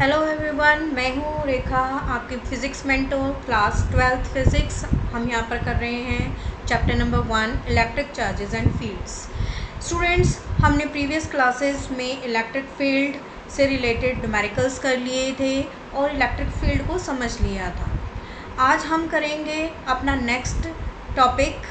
Hello everyone, मैं हूँ रेखा, आपकी physics mentor class 12th physics. हम यहाँ पर कर रहे हैं chapter number 1 electric charges and fields. Students, हमने प्रीवियस क्लासेस में इलेक्ट्रिक फील्ड से रिलेटेड न्यूमेरिकल्स कर लिए थे और इलेक्ट्रिक फील्ड को समझ लिया था। आज हम करेंगे अपना नेक्स्ट टॉपिक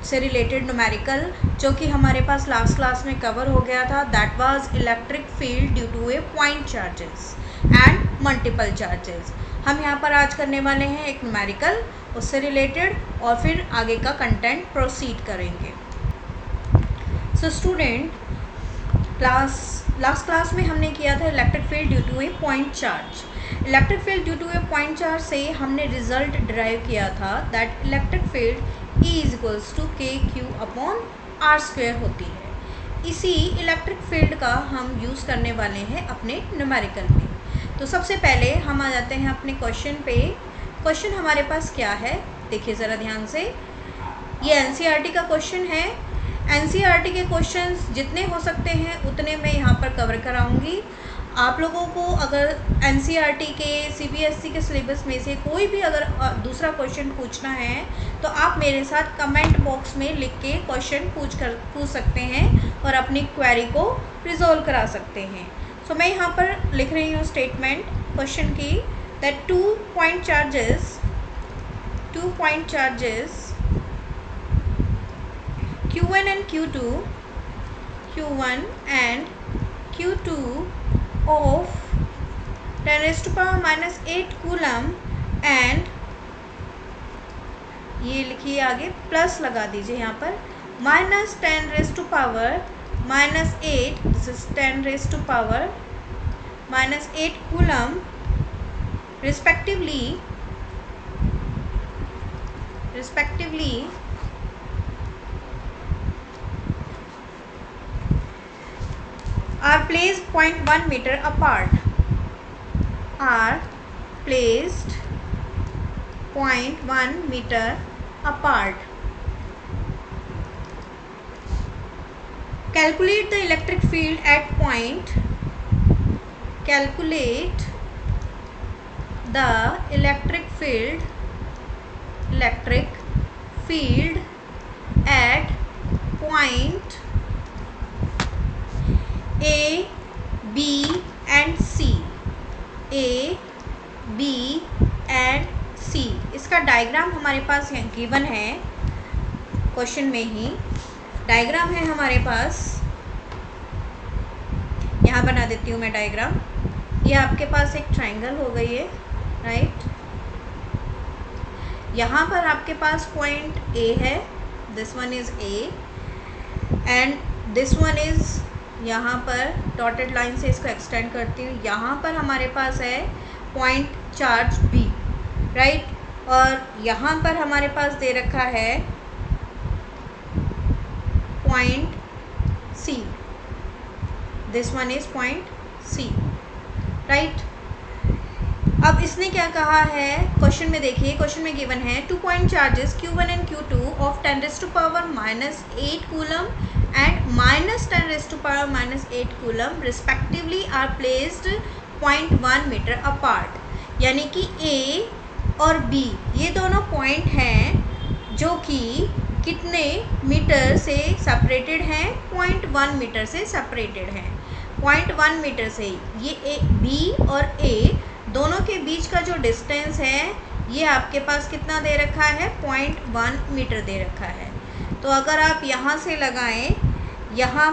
से रिलेटेड न्यूमेरिकल, जो कि हमारे पास लास्ट क्लास में कवर हो गया था। That was electric field due to a point charges and multiple charges. हम यहाँ पर आज करने वाले हैं एक न्यूमेरिकल उससे रिलेटेड, और फिर आगे का कंटेंट प्रोसीड करेंगे। सो स्टूडेंट, लास्ट क्लास में हमने किया था electric field due to a point charge. Electric field due to a point charge से हमने रिजल्ट डिराइव किया था that electric field E is equals to K Q upon R square होती है। इसी इलेक्ट्रिक फील्ड का हम यूज़ करने वाले हैं अपने न्यूमेरिकल में। तो सबसे पहले हम आ जाते हैं अपने क्वेश्चन पे। क्वेश्चन हमारे पास क्या है, देखिए ज़रा ध्यान से। ये एनसीईआरटी का क्वेश्चन है। एनसीईआरटी के क्वेश्चंस जितने हो सकते हैं उतने मैं यहाँ पर कवर कराऊंगी। आप लोगों को अगर एनसीईआरटी के सीबीएसई के सिलेबस में से कोई भी अगर दूसरा क्वेश्चन पूछना है तो आप मेरे साथ कमेंट बॉक्स में लिख के क्वेश्चन पूछ सकते हैं और अपनी क्वेरी को रिजॉल्व करा सकते हैं। सो मैं यहाँ पर लिख रही हूँ स्टेटमेंट क्वेश्चन की, that two point charges Q1 and Q2 of 10 raised to power minus 8 coulomb and ये लिखिए आगे प्लस लगा दीजिए यहाँ पर minus 10 raised to power minus 8, this is 10 raised to power minus 8 coulomb respectively are placed 0.1 meter apart. Are placed 0.1 meter apart. Calculate the electric field at point. Calculate the electric field at point A, B and C. A, B and C. इसका diagram हमारे पास given है question में ही। Diagram है हमारे पास, यहाँ बना देती हूँ मैं डायग्राम। ये आपके पास एक ट्रायंगल हो गई है, राइट। यहाँ पर आपके पास पॉइंट A है, this one is A and this one is, यहाँ पर डॉटेड लाइन से इसको एक्सटेंड करती हूँ, यहाँ पर हमारे पास है पॉइंट चार्ज B, राइट। और यहाँ पर हमारे पास दे रखा है point C, this one is point C, right. अब इसने क्या कहा है क्वेश्चन में, देखिए क्वेश्चन में गिवन है 2 point charges Q1 and Q2 of 10 raised to power minus 8 coulomb and minus 10 raised to power minus 8 coulomb respectively are placed 0.1 meter apart। यानी कि A और B ये दोनों पॉइंट हैं जो कि कितने मीटर से सेपरेटेड हैं, 0.1 मीटर से सेपरेटेड हैं। 0.1 मीटर से ये B और A दोनों के बीच का जो डिस्टेंस है ये आपके पास कितना दे रखा है, 0.1 मीटर दे रखा है। तो अगर आप यहाँ से लगाएं, यहाँ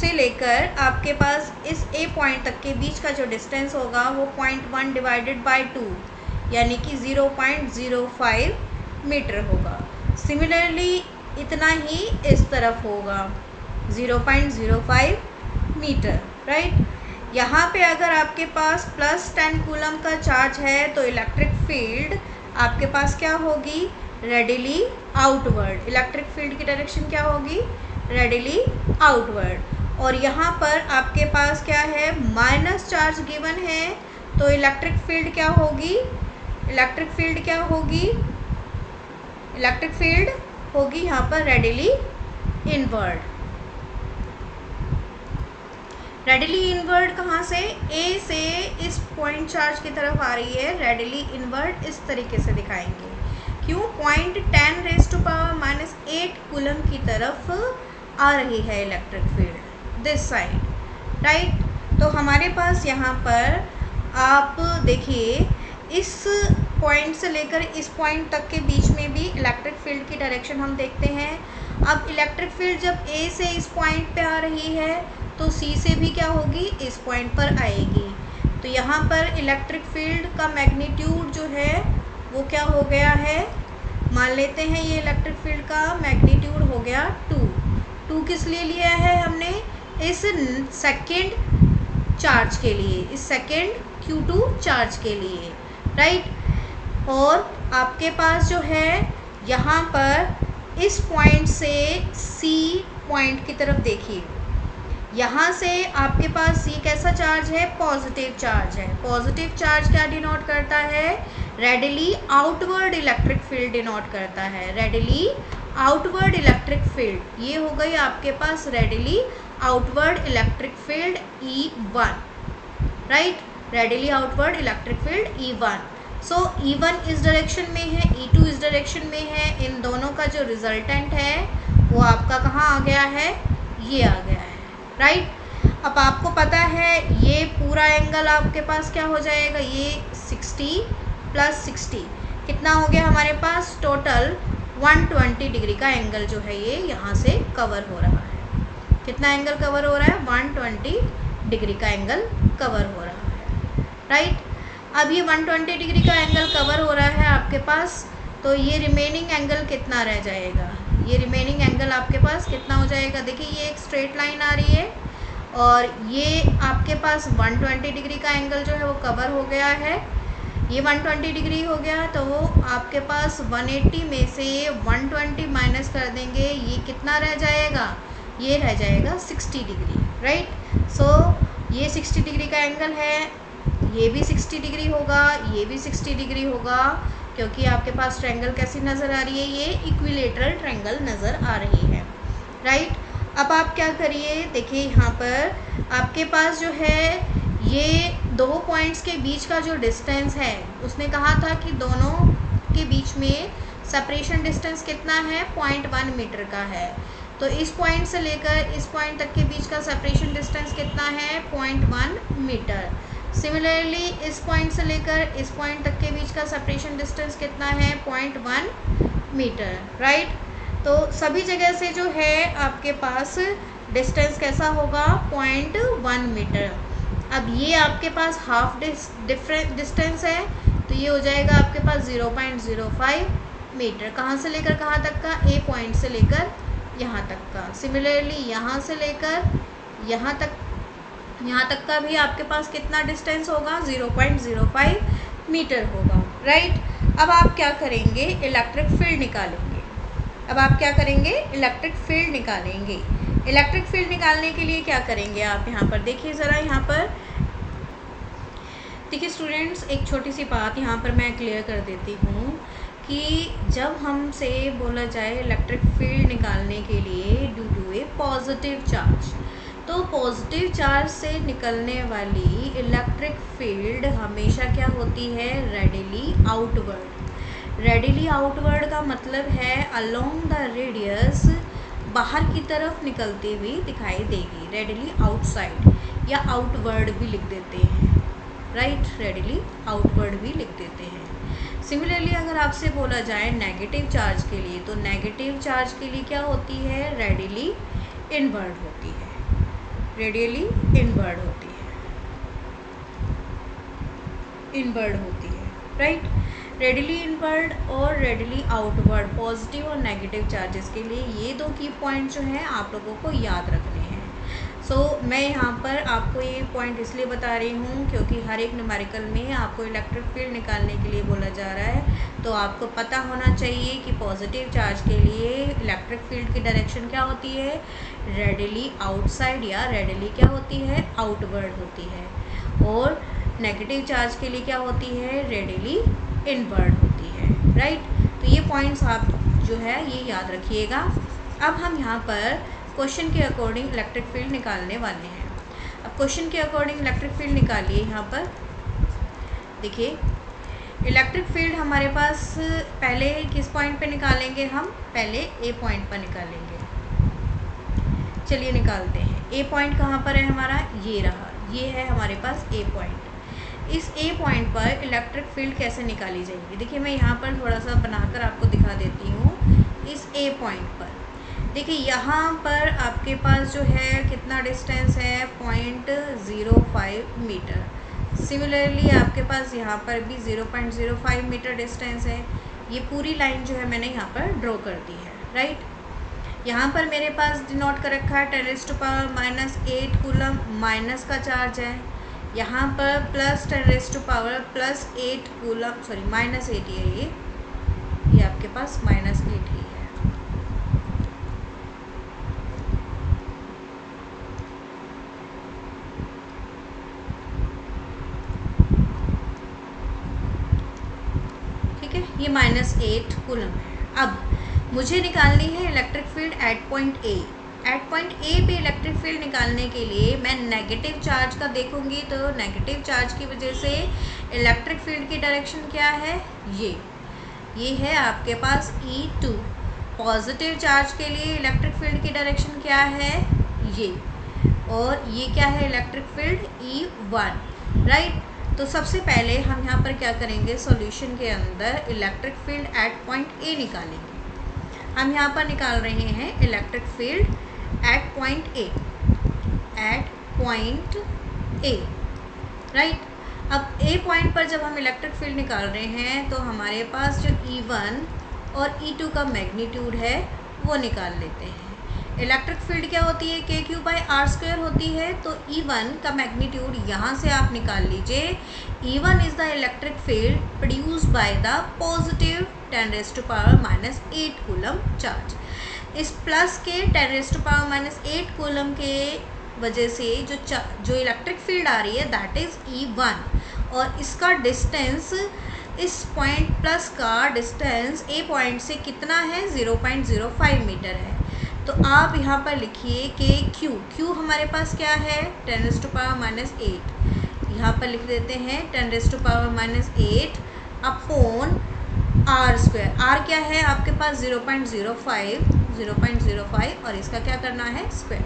से लेकर आपके पास इस A पॉइंट तक के बीच का जो डिस्टेंस होगा वो 0.1 डिवाइडेड बाय 2 यानी कि 0.05 मीटर होगा। सिमिलरली इतना ही इस तरफ होगा, 0.05 मीटर, राइट। यहाँ पे अगर आपके पास प्लस 10 कूलम का चार्ज है तो इलेक्ट्रिक फील्ड आपके पास क्या होगी, रेडिली आउटवर्ड। इलेक्ट्रिक फील्ड की डायरेक्शन क्या होगी, रेडिली आउटवर्ड। और यहाँ पर आपके पास क्या है, माइनस चार्ज गिवन है, तो इलेक्ट्रिक फील्ड क्या होगी, इलेक्ट्रिक फील्ड होगी यहाँ पर रेडिली इनवर्ड। रेडिली इनवर्ड कहाँ से, ए से इस पॉइंट चार्ज की तरफ आ रही है, रेडिली इनवर्ड इस तरीके से दिखाएंगे। क्यों, पॉइंट 10⁻⁻8 कूलम की तरफ आ रही है electric field this side, right. तो हमारे पास यहाँ पर आप देखिए इस पॉइंट से लेकर इस पॉइंट तक के बीच में भी इलेक्ट्रिक फील्ड की डायरेक्शन हम देखते हैं। अब इलेक्ट्रिक फील्ड जब ए से इस पॉइंट पे आ रही है तो सी से भी क्या होगी, इस पॉइंट पर आएगी। तो यहाँ पर इलेक्ट्रिक फील्ड का मैग्नीट्यूड जो है वो क्या हो गया है, मान लेते हैं ये इलेक्ट्रिक फील्ड का मैग्नीट्यूड हो गया 2 किस लिए लिया है हमने, इस सेकेंड चार्ज के लिए, इस सेकेंड Q2 चार्ज के लिए, राइट। और आपके पास जो है यहाँ पर इस पॉइंट से C पॉइंट की तरफ देखिए, यहाँ से आपके पास C कैसा चार्ज है, पॉजिटिव चार्ज है। पॉजिटिव चार्ज क्या डिनोट करता है, readily outward electric field denote करता है, रेडिली आउटवर्ड इलेक्ट्रिक फील्ड। ये हो गई आपके पास radially outward electric field E1, right, radially outward electric field E1। So E1 इस डायरेक्शन में है, E2 इस डायरेक्शन में है, इन दोनों का जो रिजल्टेंट है वो आपका कहाँ आ गया है, ये आ गया है, राइट। अब आपको पता है ये पूरा एंगल आपके पास क्या हो जाएगा, ये 60 + 60 कितना हो गया हमारे पास, टोटल 120 डिग्री का एंगल जो है ये यहाँ से कवर हो रहा है। कितना एंगल कवर हो रहा है, 120 डिग्री का एंगल कवर हो रहा है, राइट। अब ये 120 डिग्री का एंगल कवर हो रहा है आपके पास, तो ये रिमेनिंग एंगल कितना रह जाएगा, ये रिमेनिंग एंगल आपके पास कितना हो जाएगा, देखिए ये एक स्ट्रेट लाइन आ रही है और ये आपके पास 120 डिग्री का एंगल जो है वो कवर हो गया है, ये 120 डिग्री हो गया। तो आपके पास 180 में से 120 माइनस कर देंगे, ये कितना रह जाएगा, ये रह जाएगा 60 डिग्री, राइट। सो ये 60 डिग्री का एंगल है, ये भी 60 डिग्री होगा, ये भी 60 डिग्री होगा, क्योंकि आपके पास ट्रायंगल कैसी नज़र आ रही है, ये इक्विलेटरल ट्रायंगल नज़र आ रही है, राइट। अब आप क्या करिए, देखिए यहाँ पर आपके पास जो है ये दो पॉइंट्स के बीच का जो डिस्टेंस है, उसने कहा था कि दोनों के बीच में सेपरेशन डिस्टेंस कितना है, 0.1 मीटर का है। तो इस पॉइंट से लेकर इस पॉइंट तक के बीच का सेपरेशन डिस्टेंस कितना है, 0.1 मीटर। सिमिलरली इस पॉइंट से लेकर इस पॉइंट तक के बीच का सेपरेशन डिस्टेंस कितना है, 0.1 मीटर, राइट। तो सभी जगह से जो है आपके पास डिस्टेंस कैसा होगा, 0.1 मीटर। अब ये आपके पास हाफ डिफरेंट डिस्टेंस है, तो ये हो जाएगा आपके पास 0.05 मीटर। कहाँ से लेकर कहाँ तक का, ए पॉइंट से लेकर यहाँ तक का। सिमिलरली यहाँ से लेकर यहाँ तक का भी आपके पास कितना डिस्टेंस होगा, 0.05 मीटर होगा, राइट। अब आप क्या करेंगे, इलेक्ट्रिक फील्ड निकालेंगे। अब आप क्या करेंगे, इलेक्ट्रिक फील्ड निकालेंगे। इलेक्ट्रिक फील्ड निकालने के लिए क्या करेंगे, आप यहाँ पर देखिए ज़रा, यहाँ पर देखिए स्टूडेंट्स, एक छोटी सी बात यहाँ पर मैं क्लियर कर देती हूँ कि जब हमसे बोला जाए इलेक्ट्रिक फील्ड निकालने के लिए due to a positive charge, तो पॉजिटिव चार्ज से निकलने वाली इलेक्ट्रिक फील्ड हमेशा क्या होती है, रेडिली आउटवर्ड। रेडिली आउटवर्ड का मतलब है अलोंग द रेडियस, बाहर की तरफ निकलती हुई दिखाई देगी, रेडिली आउटसाइड या आउटवर्ड भी लिख देते हैं, राइट, रेडिली आउटवर्ड भी लिख देते हैं। सिमिलरली अगर आपसे बोला जाए नेगेटिव चार्ज के लिए, तो नेगेटिव चार्ज के लिए क्या होती है, रेडिली इनवर्ड होती है, रेडियली इनवर्ड होती है, इनवर्ड होती है, राइट। रेडिली इनवर्ड और रेडिली आउटवर्ड, पॉजिटिव और नेगेटिव चार्जेस के लिए ये दो की पॉइंट जो हैं आप लोगों को याद रखने हैं। सो मैं यहाँ पर आपको ये पॉइंट इसलिए बता रही हूँ क्योंकि हर एक न्यूमेरिकल में आपको इलेक्ट्रिक फील्ड निकालने के लिए बोला जा रहा है, तो आपको पता होना चाहिए कि पॉजिटिव चार्ज के लिए इलेक्ट्रिक फील्ड की डायरेक्शन क्या होती है, रेडिली आउटसाइड या रेडिली क्या होती है, आउटवर्ड होती है, और नेगेटिव चार्ज के लिए क्या होती है, रेडिली इनवर्ड होती है, राइट। तो ये पॉइंट्स आप जो है ये याद रखिएगा। अब हम यहाँ पर क्वेश्चन के अकॉर्डिंग इलेक्ट्रिक फील्ड निकालने वाले हैं। अब अब क्वेश्चन के अकॉर्डिंग इलेक्ट्रिक फील्ड निकालिए। यहाँ पर देखिए इलेक्ट्रिक फील्ड हमारे पास पहले किस पॉइंट पे निकालेंगे हम, पहले ए पॉइंट पर निकालेंगे। चलिए निकालते हैं। ए पॉइंट कहाँ पर है हमारा, ये रहा, ये है हमारे पास ए पॉइंट। इस ए पॉइंट पर इलेक्ट्रिक फील्ड कैसे निकाली जाएगी, देखिए मैं यहाँ पर थोड़ा सा बनाकर आपको दिखा देती हूँ। इस ए पॉइंट पर देखिए यहाँ पर आपके पास जो है कितना डिस्टेंस है, 0.05 मीटर। सिमिलरली आपके पास यहाँ पर भी 0.05 मीटर डिस्टेंस है। ये पूरी लाइन जो है मैंने यहाँ पर ड्रॉ कर दी है, राइट। यहाँ पर मेरे पास डिनोट कर रखा है 10⁻⁸ कूलम, माइनस का चार्ज है। यहाँ पर प्लस 10⁻+8 कूलम, सॉरी -8 है ये आपके पास -8 ही है। ठीक है, ये -8 कूलम है। अब मुझे निकालनी है electric field at point A. At point A पे इलेक्ट्रिक फील्ड निकालने के लिए मैं नेगेटिव चार्ज का देखूंगी, तो नेगेटिव चार्ज की वजह से इलेक्ट्रिक फील्ड की डायरेक्शन क्या है, ये है आपके पास E2। पॉजिटिव चार्ज के लिए इलेक्ट्रिक फील्ड की डायरेक्शन क्या है, ये, और ये क्या है इलेक्ट्रिक फील्ड E1, राइट। तो सबसे पहले हम यहाँ पर क्या करेंगे, सॉल्यूशन के अंदर इलेक्ट्रिक फील्ड एट पॉइंट ए निकालेंगे। हम यहाँ पर निकाल रहे हैं electric field at point A, right. अब ए पॉइंट पर जब हम इलेक्ट्रिक फील्ड निकाल रहे हैं तो हमारे पास जो E1 और E2 का मैग्नीट्यूड है वो निकाल लेते हैं। इलेक्ट्रिक फील्ड क्या होती है, KQ/R² होती है। तो E1 का मैग्नीट्यूड यहाँ से आप निकाल लीजिए। E1 is the electric field produced by the positive 10⁻⁸ coulomb charge. इस प्लस के 10⁻⁸ कूलम के वजह से जो इलेक्ट्रिक फील्ड आ रही है दैट इज़ E1, और इसका डिस्टेंस, इस पॉइंट प्लस का डिस्टेंस ए पॉइंट से कितना है, 0.05 मीटर है। तो आप यहाँ पर लिखिए कि Q हमारे पास क्या है, 10⁻⁸। यहाँ पर लिख देते हैं 10⁻⁸ अपॉन R²। R क्या है आपके पास 0.05, और इसका क्या करना है, स्क्वायर,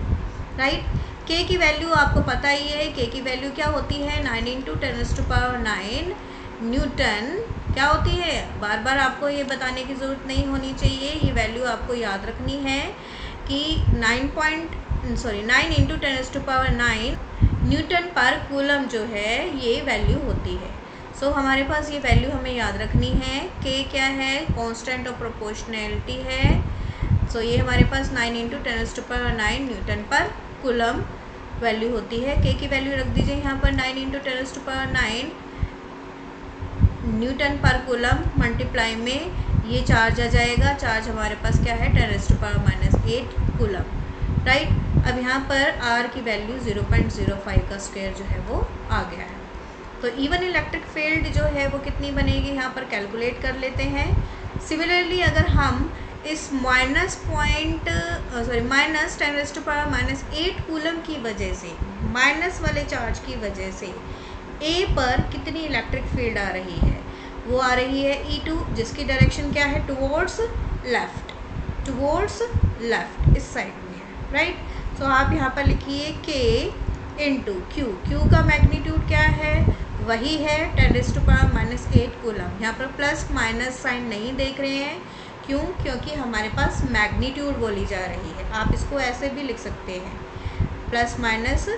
राइट। K की वैल्यू आपको पता ही है, K की वैल्यू क्या होती है, 9 × 10⁹ न्यूटन क्या होती है। बार बार आपको ये बताने की ज़रूरत नहीं होनी चाहिए, ये वैल्यू आपको याद रखनी है कि 9 × 10⁹ न्यूटन पर कूलम जो है ये वैल्यू होती है। सो हमारे पास ये वैल्यू हमें याद रखनी है। K क्या है, कांस्टेंट ऑफ प्रोपोर्शनैलिटी है। सो ये हमारे पास 9 × 10⁹ न्यूटन पर कूलम वैल्यू होती है। K की वैल्यू रख दीजिए यहाँ पर 9 × 10⁹ न्यूटन पर कूलम, मल्टीप्लाई में ये चार्ज आ जाएगा। चार्ज हमारे पास क्या है, 10⁻⁸ कूलम, राइट। अब यहाँ पर R की वैल्यू 0.05 का स्क्वायर जो है वो आ गया है। तो E1 इलेक्ट्रिक फील्ड जो है वो कितनी बनेगी, यहाँ पर कैलकुलेट कर लेते हैं। सिमिलरली अगर हम इस -10⁻⁸ कूलम की वजह से, माइनस वाले चार्ज की वजह से ए पर कितनी इलेक्ट्रिक फील्ड आ रही है, वो आ रही है E2, जिसकी डायरेक्शन क्या है, टुवर्ड्स लेफ्ट, इस साइड में है, राइट। सो आप यहाँ पर लिखिए K × Q का मैग्नीट्यूड क्या है, वही है 10⁻⁸ कूलम। यहाँ पर प्लस माइनस साइन नहीं देख रहे हैं, क्यों, क्योंकि हमारे पास मैग्नीट्यूड बोली जा रही है। आप इसको ऐसे भी लिख सकते हैं, प्लस माइनस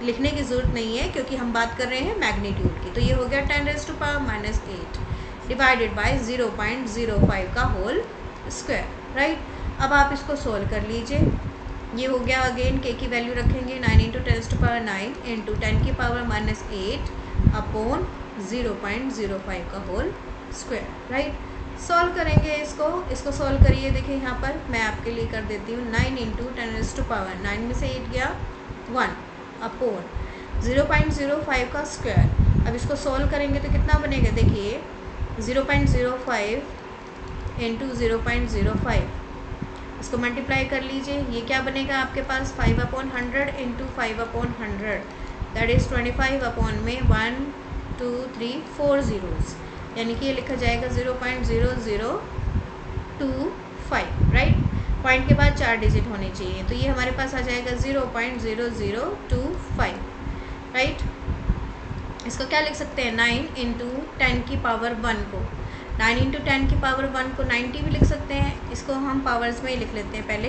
लिखने की ज़रूरत नहीं है क्योंकि हम बात कर रहे हैं मैग्नीट्यूड की। तो ये हो गया 10⁻⁸ डिवाइडेड बाय 0.05 का होल स्क्वायर, राइट। अब आप इसको सोल्व कर लीजिए। ये हो गया, अगेन K की वैल्यू रखेंगे 9 × 10⁻⁹ इंटू 10⁻⁻8 अपॉन 0.05 का होल स्क्वायर, राइट। सॉल्व करेंगे इसको सॉल्व करिए। देखिए यहाँ पर मैं आपके लिए कर देती हूँ 9 × 10⁻9 में से 8 गया 1 अपॉन 0.05 का स्क्वायर। अब इसको सॉल्व करेंगे तो कितना बनेगा, देखिए 0.05 इंटू 0.05 इसको मल्टीप्लाई कर लीजिए, ये क्या बनेगा आपके पास 5/100 इंटू 5/100 दैट इज़ 25 अपॉन में 1 2 3 4 ज़ीरोज़, यानी कि ये लिखा जाएगा 0.0025, राइट। पॉइंट के बाद 4 डिजिट होने चाहिए, तो ये हमारे पास आ जाएगा 0.0025, राइट। इसको क्या लिख सकते हैं 9 इंटू 10 की पावर 1 को, 9 इंटू 10 की पावर 1 को 90 भी लिख सकते हैं। इसको हम पावर्स में ही लिख लेते हैं पहले।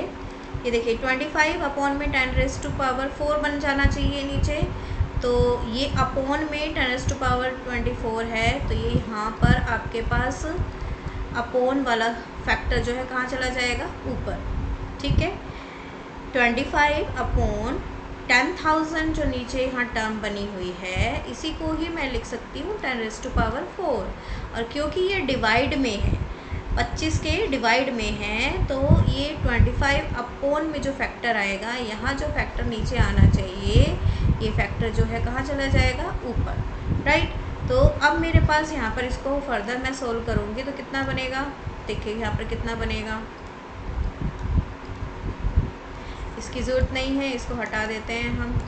ये देखिए 25 अपॉन में 10⁻⁴ बन जाना चाहिए नीचे, तो ये अपॉन में 10⁻⁴ है, तो ये यहाँ पर आपके पास अपॉन वाला फैक्टर जो है कहाँ चला जाएगा, ऊपर, ठीक है। 25 अपॉन 10,000 जो नीचे यहाँ टर्म बनी हुई है, इसी को ही मैं लिख सकती हूँ 10⁻⁴, और क्योंकि ये डिवाइड में है, 25 के डिवाइड में है, तो ये 25 अपॉन में जो फैक्टर आएगा, यहाँ जो फैक्टर नीचे आना चाहिए, ये फैक्टर जो है कहाँ चला जाएगा, ऊपर, राइट। तो अब मेरे पास यहाँ पर इसको फर्दर मैं सोल्व करूँगी तो कितना बनेगा, देखिए यहाँ पर कितना बनेगा, इसकी ज़रूरत नहीं है, इसको हटा देते हैं हम।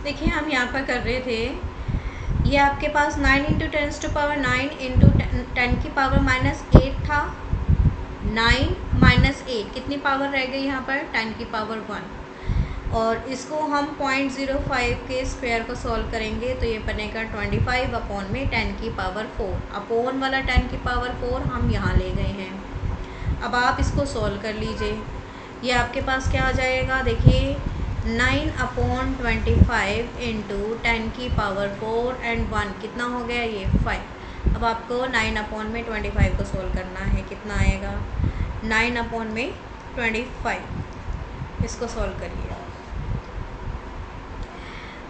देखिए हम यहाँ पर कर रहे थे, ये आपके पास 9 इंटू 10⁻⁹ इंटू 10 की पावर -8 था। 9 - 8 कितनी पावर रह गई यहाँ पर, 10 की पावर 1, और इसको हम 0.05 के स्क्वायर को सॉल्व करेंगे तो ये बनेगा 25 अपॉन में 10 की पावर 4, अपॉन वाला 10 की पावर 4 हम यहाँ ले गए हैं। अब आप इसको सॉल्व कर लीजिए, ये आपके पास क्या आ जाएगा, देखिए 9 अपॉन 25 इंटू 10 की पावर 4 एंड 1 कितना हो गया, ये 5। अब आपको 9 अपॉन में 25 को सोल्व करना है, कितना आएगा 9 अपॉन में 25, इसको सोल्व करिए।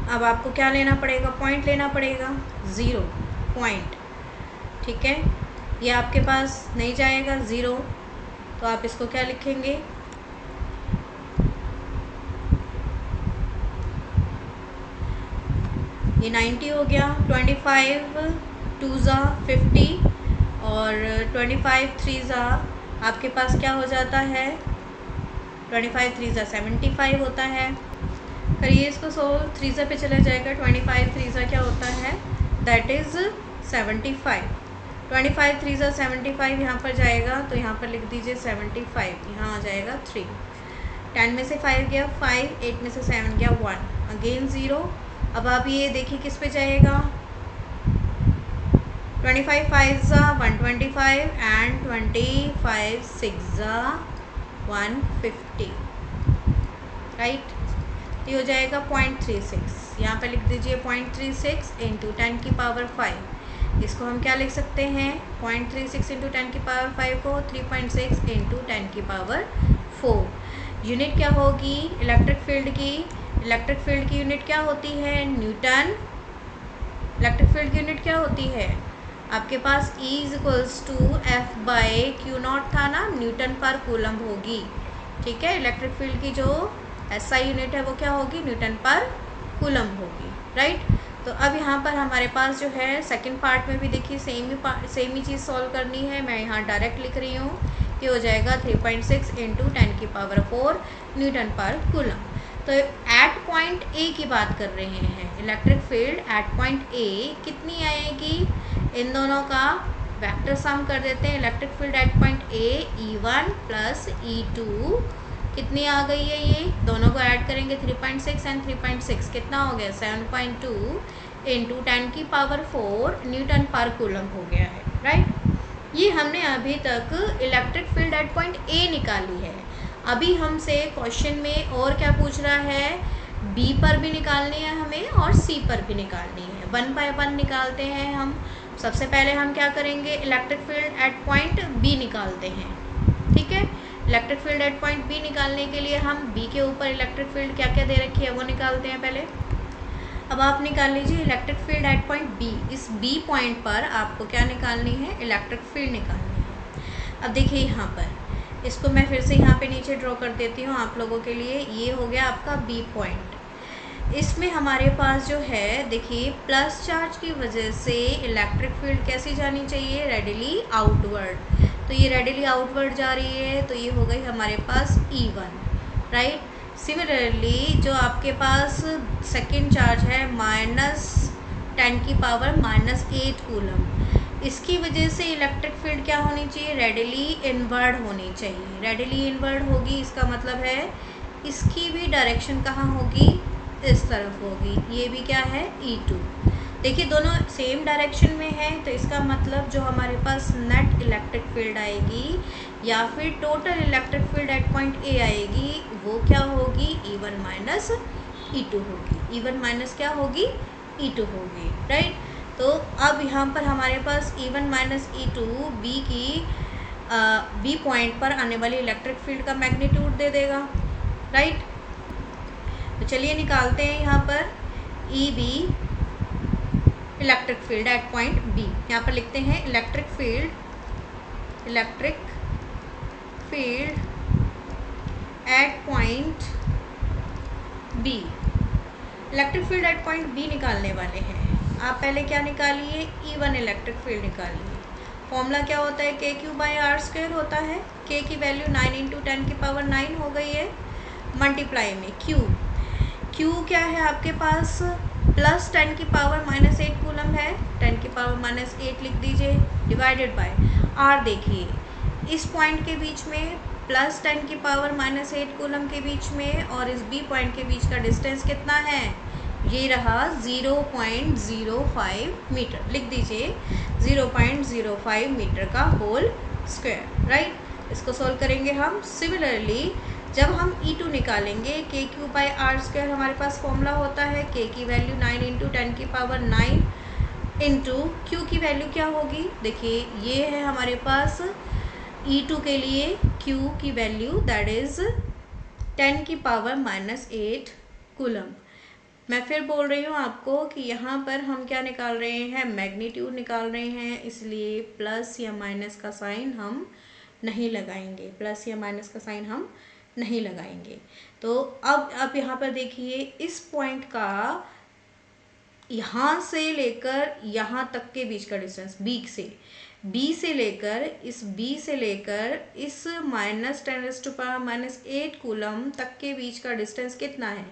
अब आपको क्या लेना पड़ेगा, पॉइंट लेना पड़ेगा, 0 पॉइंट, ठीक है। ये आपके पास नहीं जाएगा 0, तो आप इसको क्या लिखेंगे, ये 90 हो गया, 25 2 50 और 25 3 आपके पास क्या हो जाता है, 25 3 75 होता है। करिए इसको 3 पे चला जाएगा, 25 3 क्या होता है, दैट इज़ 75। 25 3 75 यहाँ पर जाएगा, तो यहाँ पर लिख दीजिए 75, यहाँ आ जाएगा 3। 10 में से 5 गया 5, 8 में से 7 गया 1, अगेन 0। अब आप ये देखिए किस पे जाएगा, 25 5 125 एंड 25 6 150, राइट। ये हो जाएगा 0.36, यहाँ पे लिख दीजिए 0.36 इंटू 10 की पावर 5। इसको हम क्या लिख सकते हैं, 0.36 इंटू 10 की पावर 5 को 3.6 इंटू 10 की पावर 4। यूनिट क्या होगी इलेक्ट्रिक फील्ड की, इलेक्ट्रिक फील्ड की यूनिट क्या होती है, न्यूटन। इलेक्ट्रिक फील्ड की यूनिट क्या होती है आपके पास, E = F/Q0 था ना, न्यूटन पर कूलम्ब होगी, ठीक है। इलेक्ट्रिक फील्ड की जो SI यूनिट है वो क्या होगी, न्यूटन पर कूलम्ब होगी, राइट। तो अब यहाँ पर हमारे पास जो है सेकंड पार्ट में भी देखिए सेम ही चीज़ सॉल्व करनी है। मैं यहाँ डायरेक्ट लिख रही हूँ कि हो जाएगा 3.6 इंटू 10 की पावर 4 न्यूटन पर कूलम्ब। तो एट पॉइंट ए की बात कर रहे हैं, इलेक्ट्रिक फील्ड एट पॉइंट ए कितनी आएगी, इन दोनों का वेक्टर सम कर देते हैं। Electric field at point A E1 plus E2 कितनी आ गई है, ये दोनों को ऐड करेंगे 3.6 एंड 3.6 कितना हो गया 7.2 इंटू 10 की पावर 4 न्यूटन पर कूलम्ब हो गया है, राइट। ये हमने अभी तक इलेक्ट्रिक फील्ड एट पॉइंट ए निकाली है। अभी हमसे क्वेश्चन में और क्या पूछ रहा है, बी पर भी निकालनी है हमें और सी पर भी निकालनी है। 1 बाय 1 निकालते हैं हम। सबसे पहले हम क्या करेंगे, electric field at point B निकालते हैं, ठीक है। Electric field at point B निकालने के लिए हम बी के ऊपर इलेक्ट्रिक फील्ड क्या क्या दे रखी है वो निकालते हैं पहले। अब आप निकाल लीजिए electric field at point B. इस बी पॉइंट पर आपको क्या निकालनी है, इलेक्ट्रिक फील्ड निकालनी है। अब देखिए यहाँ पर इसको मैं फिर से यहाँ पे नीचे ड्रॉ कर देती हूँ आप लोगों के लिए। ये हो गया आपका बी पॉइंट। इसमें हमारे पास जो है देखिए प्लस चार्ज की वजह से इलेक्ट्रिक फील्ड कैसी जानी चाहिए, रेडिली आउटवर्ड। तो ये रेडिली आउटवर्ड जा रही है, तो ये हो गई हमारे पास E1, राइट। सिमिलरली जो आपके पास सेकेंड चार्ज है -10⁻⁻8 कूलम, इसकी वजह से इलेक्ट्रिक फील्ड क्या होनी चाहिए, रेडिली इनवर्ड होनी चाहिए। रेडिली इनवर्ड होगी, इसका मतलब है इसकी भी डायरेक्शन कहाँ होगी, इस तरफ होगी। ये भी क्या है, E2। देखिए दोनों सेम डायरेक्शन में है, तो इसका मतलब जो हमारे पास नेट इलेक्ट्रिक फील्ड आएगी या फिर total electric field at point ए आएगी, वो क्या होगी, E1 माइनस E2 होगी। E1 माइनस क्या होगी, E2 होगी, राइट। तो अब यहाँ पर हमारे पास E1 minus E2 B point पर आने वाली इलेक्ट्रिक फील्ड का मैग्नीट्यूड दे देगा, राइट। तो चलिए निकालते हैं यहाँ पर EB electric field at point B. यहाँ पर लिखते हैं electric field at point B. Electric field at point B निकालने वाले हैं। आप पहले क्या निकालिए, E1 इलेक्ट्रिक फील्ड निकालिए। फॉर्मूला क्या होता है, KQ/R² होता है। K की वैल्यू 9 × 10⁻⁹ हो गई है, मल्टीप्लाई में Q क्या है आपके पास, प्लस 10⁻⁻8 कूलम है, 10⁻⁻8 लिख दीजिए, डिवाइडेड बाय R। देखिए इस पॉइंट के बीच में प्लस 10⁻⁻8 कूलम के बीच में और इस बी पॉइंट के बीच का डिस्टेंस कितना है, ये रहा 0.05 मीटर। लिख दीजिए 0.05 मीटर का होल स्क्वायर, राइट। इसको सॉल्व करेंगे हम। सिमिलरली जब हम E2 निकालेंगे, KQ/R² हमारे पास फॉर्मूला होता है। K की वैल्यू 9 × 10⁻9 इंटू Q की वैल्यू क्या होगी, देखिए ये है हमारे पास E2 के लिए Q की वैल्यू दैट इज़ 10⁻⁻8 कूलम। मैं फिर बोल रही हूँ आपको कि यहाँ पर हम क्या निकाल रहे हैं, मैग्नीट्यूड निकाल रहे हैं, इसलिए प्लस या माइनस का साइन हम नहीं लगाएंगे, प्लस या माइनस का साइन हम नहीं लगाएंगे। तो अब यहाँ पर देखिए इस पॉइंट का यहाँ से लेकर यहाँ तक के बीच का डिस्टेंस बी से लेकर इस -10⁻⁻8 कूलम तक के बीच का डिस्टेंस कितना है,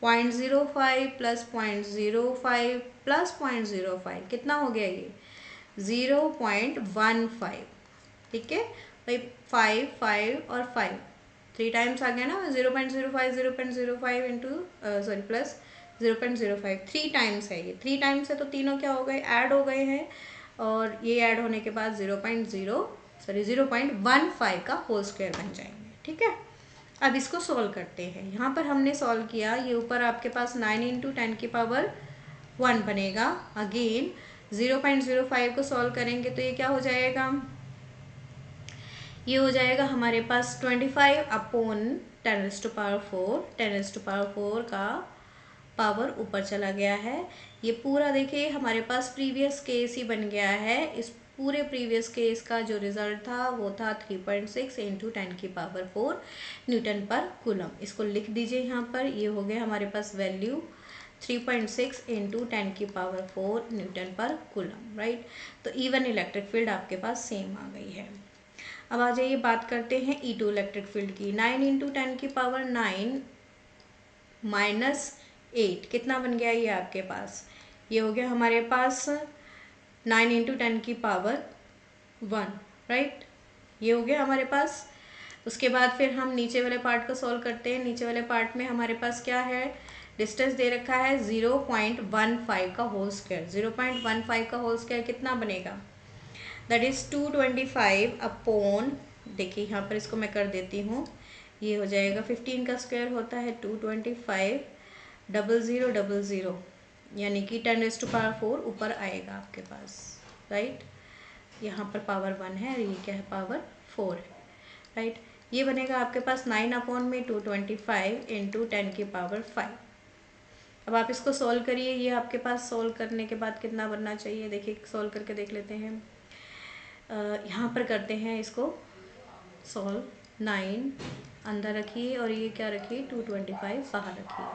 0.05 प्लस 0.05 प्लस 0.05 कितना हो गया, ये 0.15। ठीक है भाई, 5 और 5 3 टाइम्स आ गया ना, 0.05 इंटू सॉरी प्लस 0.05 3 टाइम्स है ये, 3 टाइम्स है तो तीनों क्या हो गए, ऐड हो गए हैं, और ये ऐड होने के बाद 0.15 का होल स्क्वायर बन जाएंगे। ठीक है, अब इसको सॉल्व करते हैं। यहाँ पर हमने सॉल्व किया, ये ऊपर आपके पास 9 × 10⁻1 बनेगा। अगेन 0.05 को सॉल्व करेंगे तो ये क्या हो जाएगा, ये हो जाएगा हमारे पास 25/10⁻4। 10⁻4 का पावर ऊपर चला गया है। ये पूरा देखिए हमारे पास प्रीवियस केस ही बन गया है। इस पूरे प्रीवियस केस का जो रिजल्ट था वो था 3.6 × 10⁻4 न्यूटन पर कूलम। इसको लिख दीजिए यहाँ पर, ये हो गया हमारे पास वैल्यू 3.6 × 10⁻4 न्यूटन पर कूलम, राइट। तो E1 इलेक्ट्रिक फील्ड आपके पास सेम आ गई है। अब आ जाइए बात करते हैं E2 इलेक्ट्रिक फील्ड की। 9 × 10⁻9 - 8 कितना बन गया ये आपके पास, ये हो गया हमारे पास 9 × 10⁻1, राइट। ये हो गया हमारे पास। उसके बाद फिर हम नीचे वाले पार्ट को सॉल्व करते हैं। नीचे वाले पार्ट में हमारे पास क्या है, डिस्टेंस दे रखा है 0.15 का होल स्क्वायर। 0.15 का होल स्क्वायर कितना बनेगा, दैट इज़ 225 अपॉन, देखिए यहाँ पर इसको मैं कर देती हूँ, ये हो जाएगा 15 का स्क्वायर होता है 225 0000, यानी कि 10⁻4 ऊपर आएगा आपके पास, राइट। यहाँ पर पावर 1 है और ये क्या है, पावर 4 है, राइट। ये बनेगा आपके पास 9/225 × 10⁻5। अब आप इसको सॉल्व करिए। ये आपके पास सॉल्व करने के बाद कितना बनना चाहिए, देखिए सॉल्व करके देख लेते हैं। यहाँ पर करते हैं इसको सॉल्व। 9 अंदर रखिए और ये क्या रखिए 225 बाहर रखिए।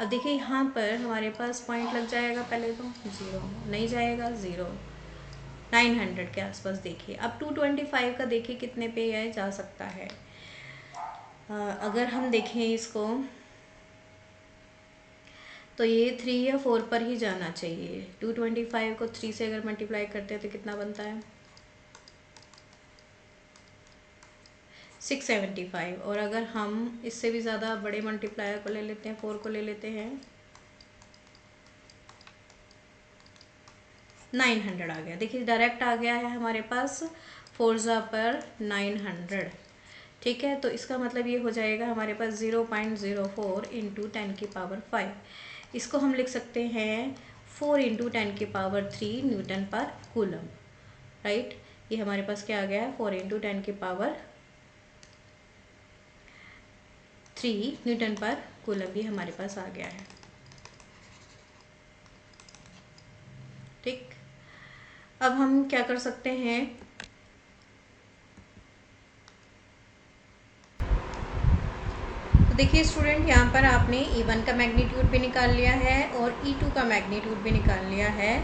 अब देखिए यहाँ पर हमारे पास पॉइंट लग जाएगा, पहले तो 0 नहीं जाएगा, 0 900 के आसपास देखिए। अब 225 का देखिए कितने पे है जा सकता है। अगर हम देखें इसको तो ये 3 या 4 पर ही जाना चाहिए। 225 को 3 से अगर मल्टीप्लाई करते हैं तो कितना बनता है 675। और अगर हम इससे भी ज़्यादा बड़े मल्टीप्लायर को ले लेते हैं, 4 को ले लेते हैं, 900 आ गया। देखिए डायरेक्ट आ गया है हमारे पास 4 पर 900। ठीक है, तो इसका मतलब ये हो जाएगा हमारे पास 0.04 इंटू 10 की पावर 5। इसको हम लिख सकते हैं 4 इंटू 10 की पावर 3 न्यूटन पर कूलम। राइट, ये हमारे पास क्या आ गया है 4 इंटू 10 की पावर 3 न्यूटन पर कूलम, ये हमारे पास आ गया है। ठीक, अब हम क्या कर सकते हैं, तो देखिए स्टूडेंट यहाँ पर आपने E1 का मैग्नीट्यूड भी निकाल लिया है और E2 का मैग्नीट्यूड भी निकाल लिया है।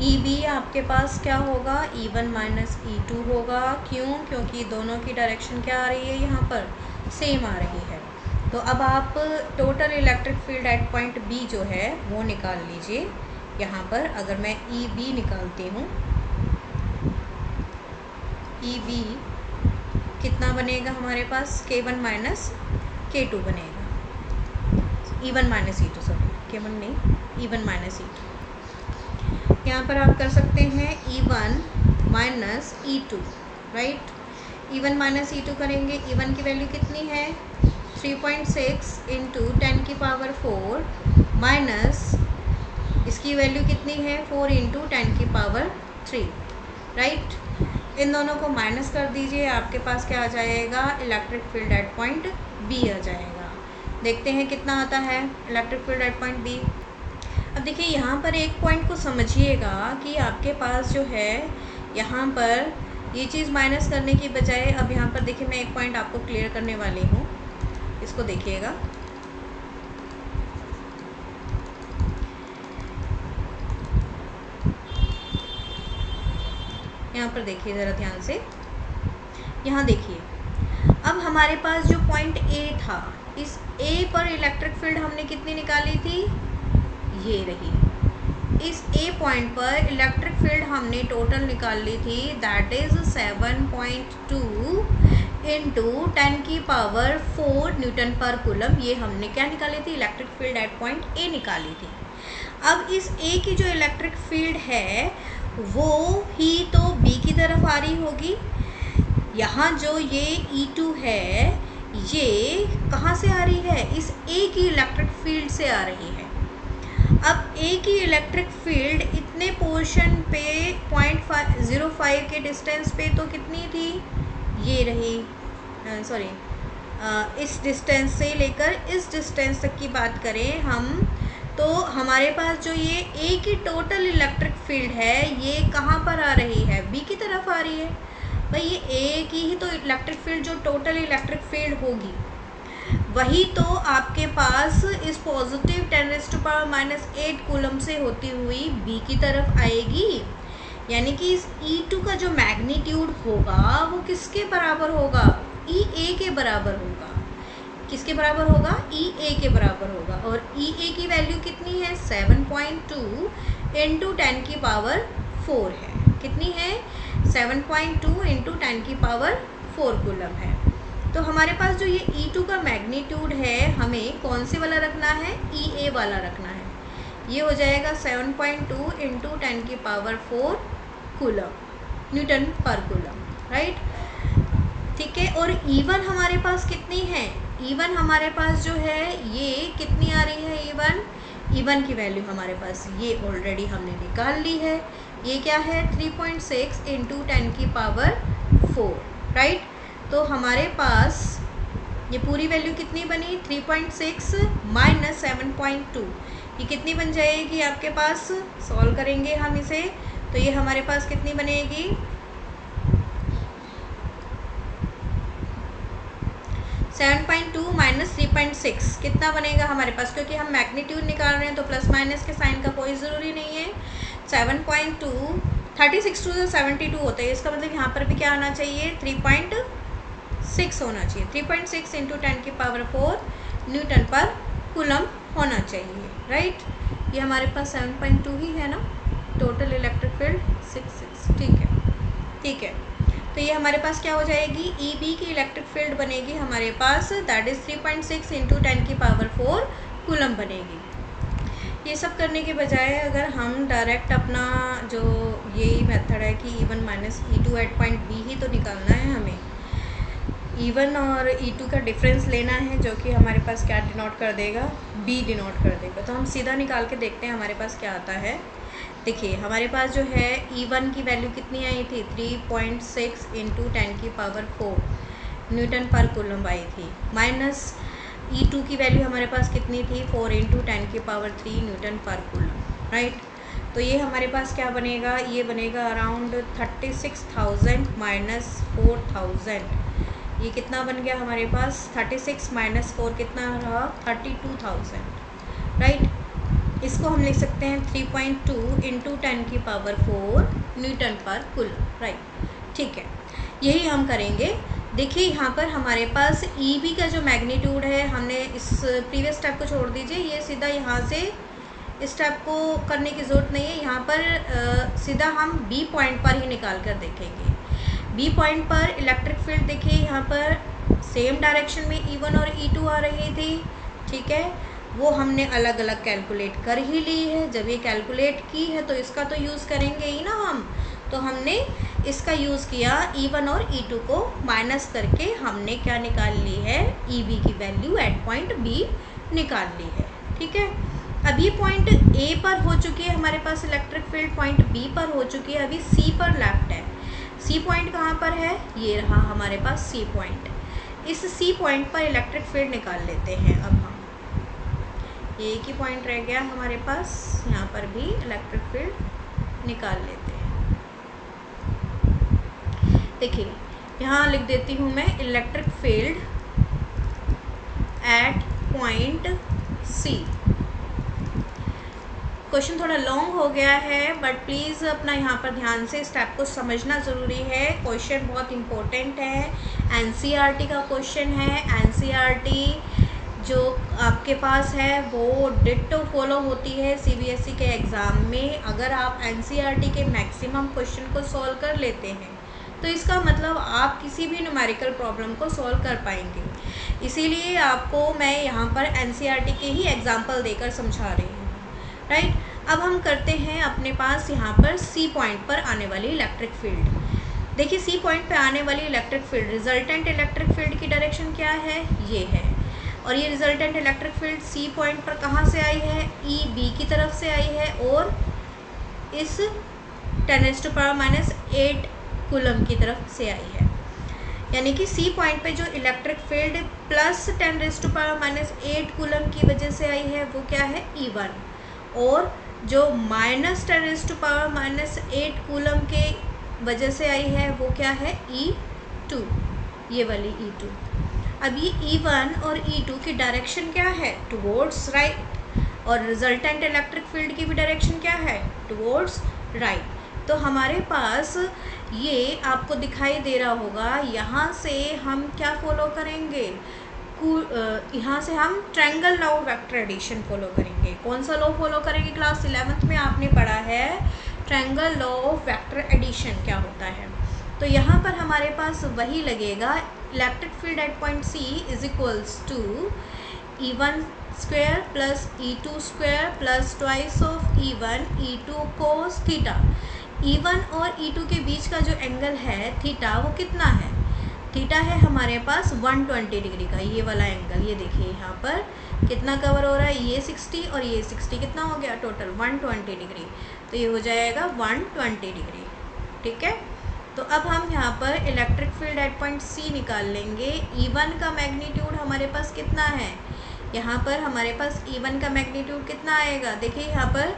EB आपके पास क्या होगा E1 माइनस E2 होगा। क्यों? क्योंकि दोनों की डायरेक्शन क्या आ रही है, यहाँ पर सेम आ रही है। तो अब आप total electric field at point B जो है वो निकाल लीजिए। यहाँ पर अगर मैं EB निकालती हूँ, EB कितना बनेगा हमारे पास K1 माइनस K2 बनेगा। E1 minus E2, sorry K1 नहीं, E1 माइनस E2। यहाँ पर आप कर सकते हैं E1 minus E2। Right, E1 minus E2 करेंगे। E1 की वैल्यू कितनी है 3.6 इंटू 10 की पावर 4 माइनस इसकी वैल्यू कितनी है 4 इंटू 10 की पावर 3। राइट, इन दोनों को माइनस कर दीजिए, आपके पास क्या आ जाएगा electric field at point B आ जाएगा। देखते हैं कितना आता है electric field at point B। अब देखिए यहाँ पर एक पॉइंट को समझिएगा कि आपके पास जो है यहाँ पर ये चीज़ माइनस करने की बजाय, अब यहाँ पर देखिए मैं एक पॉइंट आपको क्लियर करने वाली हूँ, इसको देखिएगा। यहाँ पर देखिए ज़रा ध्यान से, यहाँ देखिए अब हमारे पास जो पॉइंट A था, इस A पर इलेक्ट्रिक फील्ड हमने कितनी निकाली थी, ये रही। इस A पॉइंट पर इलेक्ट्रिक फील्ड हमने टोटल निकाल ली थी, दैट इज 7.2 इंटू 10 की पावर 4 न्यूटन पर कूलम। ये हमने क्या निकाली थी electric field at point A निकाली थी। अब इस A की जो इलेक्ट्रिक फील्ड है वो ही तो B की तरफ आ रही होगी। यहाँ जो ये E2 है ये कहाँ से आ रही है, इस A की इलेक्ट्रिक फील्ड से आ रही है। अब A की इलेक्ट्रिक फील्ड इतने पोर्शन पे 0.05 के डिस्टेंस पे तो कितनी थी, ये रही, सॉरी इस डिस्टेंस से लेकर इस डिस्टेंस तक की बात करें हम, तो हमारे पास जो ये A की टोटल इलेक्ट्रिक फील्ड है ये कहाँ पर आ रही है, B की तरफ आ रही है। भाई ये A की ही तो इलेक्ट्रिक फील्ड जो टोटल इलेक्ट्रिक फील्ड होगी वही तो आपके पास इस पॉजिटिव 10⁻⁸ कूलम से होती हुई B की तरफ आएगी। यानी कि इस E2 का जो मैग्नीट्यूड होगा वो किसके बराबर होगा, EA के बराबर होगा। किसके बराबर होगा, EA के बराबर होगा। और EA की वैल्यू कितनी है 7.2 इंटू 10 की पावर 4 है। कितनी है 7.2 इंटू 10 की पावर 4 कूलम है। तो हमारे पास जो ये E2 का मैग्नीट्यूड है हमें कौन से वाला रखना है, EA वाला रखना है। ये हो जाएगा 7.2 इंटू 10 की पावर 4 कूलम न्यूटन पर कूलम। राइट, ठीक है। और E1 हमारे पास कितनी है, E1 हमारे पास जो है ये कितनी आ रही है E1 की वैल्यू हमारे पास ये ऑलरेडी हमने निकाल ली है। ये क्या है 3.6 इंटू 10 की पावर 4। राइट, तो हमारे पास ये पूरी वैल्यू कितनी बनी 3.6 माइनस 7.2, ये कितनी बन जाएगी आपके पास, सॉल्व करेंगे हम इसे तो ये हमारे पास कितनी बनेगी, 7.2 माइनस 3.6 कितना बनेगा हमारे पास, क्योंकि हम मैग्नीट्यूड निकाल रहे हैं तो प्लस माइनस के साइन का कोई ज़रूरी नहीं है। 7.2 36 टू 72 होता है, इसका मतलब यहाँ पर भी क्या आना चाहिए, 3.6 होना चाहिए। 3.6 इंटू 10⁴ न्यूटन पर कूलम होना चाहिए, राइट। ये हमारे पास 7.2 ही है ना, टोटल इलेक्ट्रिक फील्ड 66, ठीक है, ठीक है। तो ये हमारे पास क्या हो जाएगी, ई बी की इलेक्ट्रिक फील्ड बनेगी हमारे पास, दैट इज़ 3.6 इंटू 10⁴ कूलम बनेगी। ये सब करने के बजाय अगर हम डायरेक्ट अपना जो यही मेथड है कि E1 minus E2 at point B ही तो निकालना है हमें, E1 और E2 का डिफरेंस लेना है जो कि हमारे पास क्या डिनोट कर देगा, B डिनोट कर देगा। तो हम सीधा निकाल के देखते हैं हमारे पास क्या आता है। देखिए हमारे पास जो है E1 की वैल्यू कितनी आई थी, 3.6 इंटू 10⁴ न्यूटन पर कूलम आई थी, माइनस E2 की वैल्यू हमारे पास कितनी थी, 4 इंटू 10⁻³ न्यूटन पर कूलम, राइट। तो ये हमारे पास क्या बनेगा, ये बनेगा अराउंड 36,000 माइनस 4,000, ये कितना बन गया हमारे पास, 36 माइनस 4 कितना रहा, 32,000, राइट। इसको हम लिख सकते हैं 3.2 इंटू 10⁴ न्यूटन पर कूलम, राइट, ठीक है। यही हम करेंगे। देखिए यहाँ पर हमारे पास ई बी का जो मैग्नीट्यूड है, हमने इस प्रीवियस स्टेप को छोड़ दीजिए, ये सीधा यहाँ से इस स्टेप को करने की ज़रूरत नहीं है। यहाँ पर सीधा हम बी पॉइंट पर ही निकाल कर देखेंगे। बी पॉइंट पर इलेक्ट्रिक फील्ड देखिए यहाँ पर सेम डायरेक्शन में E1 और E2 आ रही थी, ठीक है, वो हमने अलग अलग कैलकुलेट कर ही ली है। जब ये कैलकुलेट की है तो इसका तो यूज़ करेंगे ही ना हम, तो हमने इसका यूज़ किया, E1 और E2 को माइनस करके हमने क्या निकाल ली है, EB की वैल्यू एट पॉइंट B निकाल ली है, ठीक है। अब ये पॉइंट A पर हो चुकी है हमारे पास इलेक्ट्रिक फील्ड, पॉइंट B पर हो चुकी है, अभी C पर लेफ्ट है। C पॉइंट कहाँ पर है, ये रहा हमारे पास C पॉइंट। इस C पॉइंट पर इलेक्ट्रिक फील्ड निकाल लेते हैं अब हम। ये एक ही पॉइंट रह गया हमारे पास, यहाँ पर भी इलेक्ट्रिक फील्ड निकाल लेते हैं। देखिए यहाँ लिख देती हूँ मैं, electric field at point C. Question थोड़ा लॉन्ग हो गया है, बट प्लीज़ अपना यहाँ पर ध्यान से स्टेप को समझना ज़रूरी है। क्वेश्चन बहुत इम्पोर्टेंट है, एनसीईआरटी का क्वेश्चन है। एनसीईआरटी जो आपके पास है वो डिट्टो फॉलो होती है सीबीएसई के एग्ज़ाम में। अगर आप एनसीईआरटी के मैक्सिमम क्वेश्चन को सॉल्व कर लेते हैं तो इसका मतलब आप किसी भी न्यूमेरिकल प्रॉब्लम को सॉल्व कर पाएंगे। इसीलिए आपको मैं यहाँ पर एनसीईआरटी के ही एग्जाम्पल देकर समझा रही हूँ, राइट। अब हम करते हैं अपने पास यहाँ पर सी पॉइंट पर आने वाली इलेक्ट्रिक फील्ड। देखिए सी पॉइंट पर आने वाली electric field, resultant electric field की डायरेक्शन क्या है, ये है। और ये resultant electric field C point पर कहाँ से आई है, ई बी की तरफ से आई है और इस 10⁻⁻8 कूलम की तरफ से आई है। यानी कि सी पॉइंट पे जो इलेक्ट्रिक फील्ड प्लस 10⁻⁻8 कूलम की वजह से आई है वो क्या है, E1, और जो माइनस 10⁻⁻8 कूलम के वजह से आई है वो क्या है, E2, ये वाली E2। अब ये E1 और E2 की डायरेक्शन क्या है, टुवर्ड्स राइट, और रिजल्टेंट इलेक्ट्रिक फील्ड की भी डायरेक्शन क्या है, टुवर्ड्स राइट। तो हमारे पास ये आपको दिखाई दे रहा होगा, यहाँ से हम क्या फॉलो करेंगे, यहाँ से हम triangle law of vector addition follow करेंगे। कौन सा लॉ फॉलो करेंगे, क्लास 11th में आपने पढ़ा है triangle law of vector addition क्या होता है। तो यहाँ पर हमारे पास वही लगेगा, electric field at point C is equals to E1 square plus E2 square plus twice of E1 E2 cos theta. E1 और E2 के बीच का जो एंगल है थीटा, वो कितना है, थीटा है हमारे पास 120 डिग्री का, ये वाला एंगल। ये देखिए यहाँ पर कितना कवर हो रहा है, ये 60 और ये 60, कितना हो गया टोटल 120 डिग्री। तो ये हो जाएगा 120 डिग्री, ठीक है। तो अब हम यहाँ पर electric field at point C निकाल लेंगे। E1 का मैग्नीट्यूड हमारे पास कितना है, यहाँ पर हमारे पास E1 का मैग्नीट्यूड कितना आएगा, देखिए यहाँ पर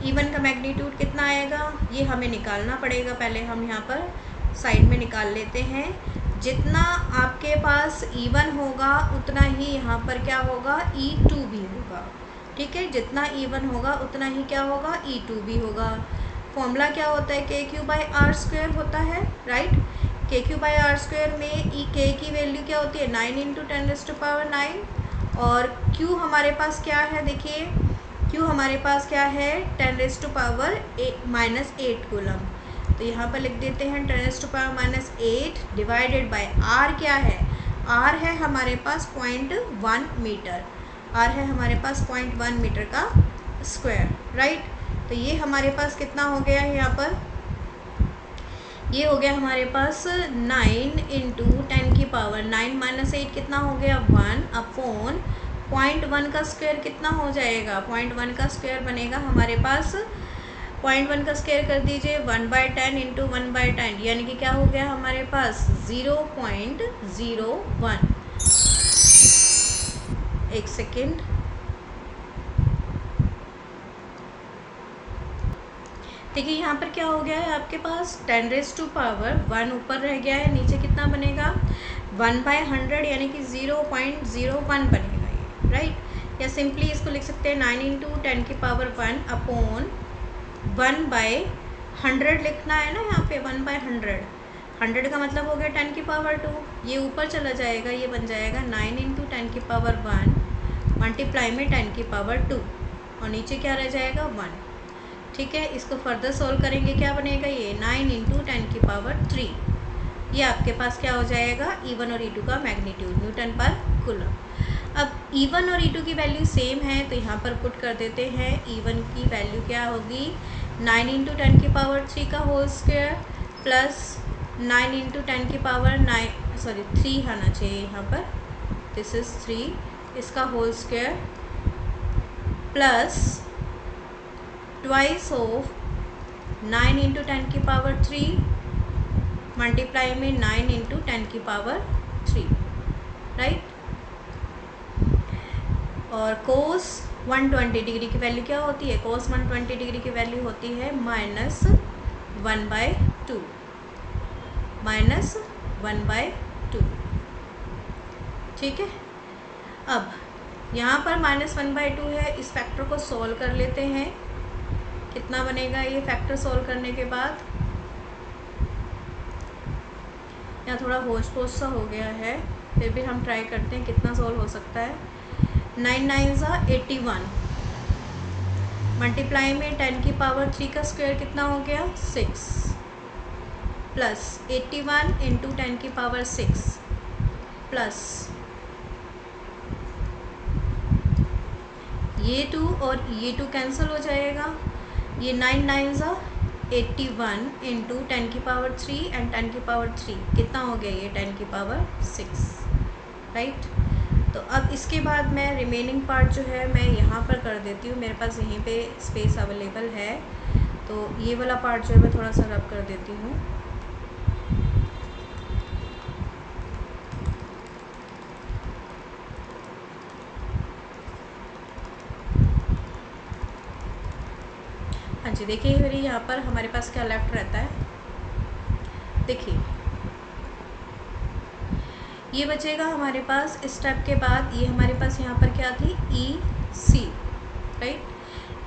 E1 का मैग्नीट्यूड कितना आएगा, ये हमें निकालना पड़ेगा। पहले हम यहाँ पर साइड में निकाल लेते हैं। जितना आपके पास E1 होगा उतना ही यहाँ पर क्या होगा, E2 भी होगा। ठीक है, जितना E1 होगा उतना ही क्या होगा, E2 भी होगा। फॉर्मूला क्या होता है, KQ/R² होता है, राइट। KQ/R² में K की वैल्यू क्या होती है, 9 × 10⁹ और Q हमारे पास क्या है, देखिए Q हमारे पास क्या है, 10⁻⁻8 कूलम। तो यहाँ पर लिख देते हैं 10⁻⁻8 डिवाइडेड बाय R क्या है, R है हमारे पास 0.1 मीटर, R है हमारे पास 0.1 मीटर का स्क्वायर, राइट। तो ये हमारे पास कितना हो गया है, यहाँ पर ये हो गया हमारे पास 9 × 10⁻9 - 8 कितना हो गया, 1/, 0.1 का स्क्वायर कितना हो जाएगा, 0.1 का स्क्वायर बनेगा हमारे पास, 0.1 का स्क्वायर कर दीजिए 1/10 × 1/10, यानी कि क्या हो गया हमारे पास 0.01। एक सेकेंड, देखिए यहाँ पर क्या हो गया है, आपके पास 10⁻1 ऊपर रह गया है, नीचे कितना बनेगा 1/100 यानी कि 0.01 बनेगा ये, राइट। या सिंपली इसको लिख सकते हैं 9 × 10⁻1 अपॉन 1/100 लिखना है ना, यहाँ पे 1/100, 100 का मतलब हो गया 10⁻2, ये ऊपर चला जाएगा, ये बन जाएगा 9 × 10⁻1 मल्टीप्लाई में 10⁻2 और नीचे क्या रह जाएगा 1। ठीक है, इसको फर्दर सोल्व करेंगे, क्या बनेगा ये 9 × 10⁻3, ये आपके पास क्या हो जाएगा, E1 और E2 का मैग्नीट्यूड न्यूटन पर कूलम। अब E1 और E2 की वैल्यू सेम है तो यहाँ पर पुट कर देते हैं। E1 की वैल्यू क्या होगी, 9 × 10⁻3 का होल स्क्वायर प्लस 9 × 3 आना चाहिए यहाँ पर, दिस इज़ 3, इसका whole square plus twice of 9 × 10⁻3 multiply में 9 × 10⁻3, राइट। और कोस 120 डिग्री की वैल्यू क्या होती है, कोस 120 डिग्री की वैल्यू होती है -1/2, ठीक है। अब यहाँ पर -1/2 है, इस फैक्टर को सॉल्व कर लेते हैं, कितना बनेगा ये फैक्टर सॉल्व करने के बाद, यहाँ थोड़ा होश पोश सा हो गया है, फिर भी हम ट्राई करते हैं कितना सॉल्व हो सकता है। 9 9 81 मल्टीप्लाई में 10⁻3 का स्क्वायर कितना हो गया 6 प्लस 81 × 10⁻6 प्लस ये 2 और ये 2 कैंसिल हो जाएगा, ये 9 9 81 × 10⁻3 एंड 10⁻3 कितना हो गया ये 10⁻6, राइट। तो अब इसके बाद मैं रिमेनिंग पार्ट जो है मैं यहाँ पर कर देती हूँ, मेरे पास यहीं पे स्पेस अवेलेबल है, तो ये वाला पार्ट जो है मैं थोड़ा सा रब कर देती हूँ। हाँ जी, देखिए फिर यहाँ पर हमारे पास क्या लेफ्ट रहता है, देखिए ये बचेगा हमारे पास इस स्टेप के बाद, ये हमारे पास यहाँ पर क्या थी EC, राइट,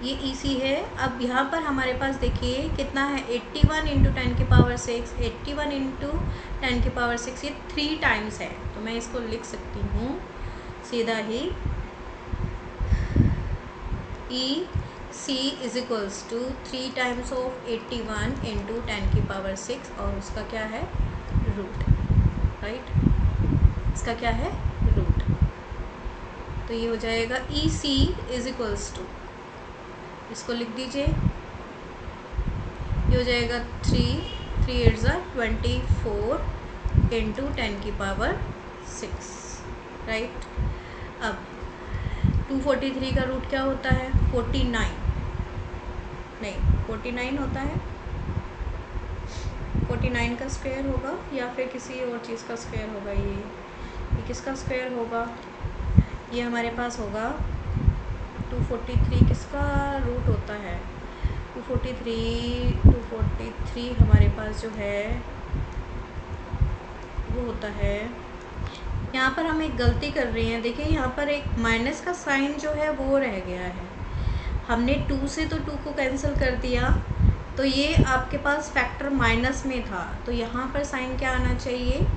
ये EC है। अब यहाँ पर हमारे पास देखिए कितना है 81 × 10⁻6, 81 × 10⁻6 ये 3 टाइम्स है, तो मैं इसको लिख सकती हूँ सीधा ही EC = 3 टाइम्स ऑफ 81 × 10⁻6 और उसका क्या है रूट, राइट, इसका क्या है रूट। तो ये हो जाएगा EC = इसको लिख दीजिए, ये हो जाएगा 3 8 24 × 10⁻6, राइट। अब 243 का रूट क्या होता है 49 होता है, 49 का स्क्वायर होगा या फिर किसी और चीज़ का स्क्वायर होगा, ये किसका स्क्वायर होगा, ये हमारे पास होगा 243 किसका रूट होता है, 243 हमारे पास जो है वो होता है। यहाँ पर हम एक गलती कर रहे हैं, देखिए यहाँ पर एक माइनस का साइन जो है वो रह गया है। हमने 2 से तो 2 को कैंसिल कर दिया, तो ये आपके पास फैक्टर माइनस में था, तो यहाँ पर साइन क्या आना चाहिए,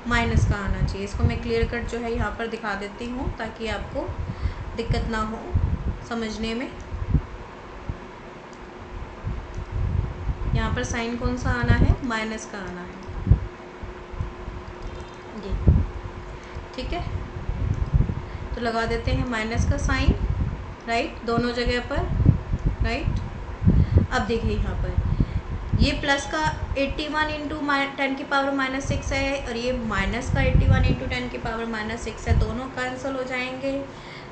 माइनस का आना चाहिए। इसको मैं क्लियर कट जो है यहाँ पर दिखा देती हूँ ताकि आपको दिक्कत ना हो समझने में। यहाँ पर साइन कौन सा आना है, माइनस का आना है, ये ठीक है। तो लगा देते हैं माइनस का साइन, राइट, दोनों जगह पर, राइट। अब देखिए यहाँ पर ये प्लस का 81 इंटू 10 की पावर -6 है, और ये माइनस का 81 इंटू 10 की पावर -6 है, दोनों कैंसिल हो जाएंगे।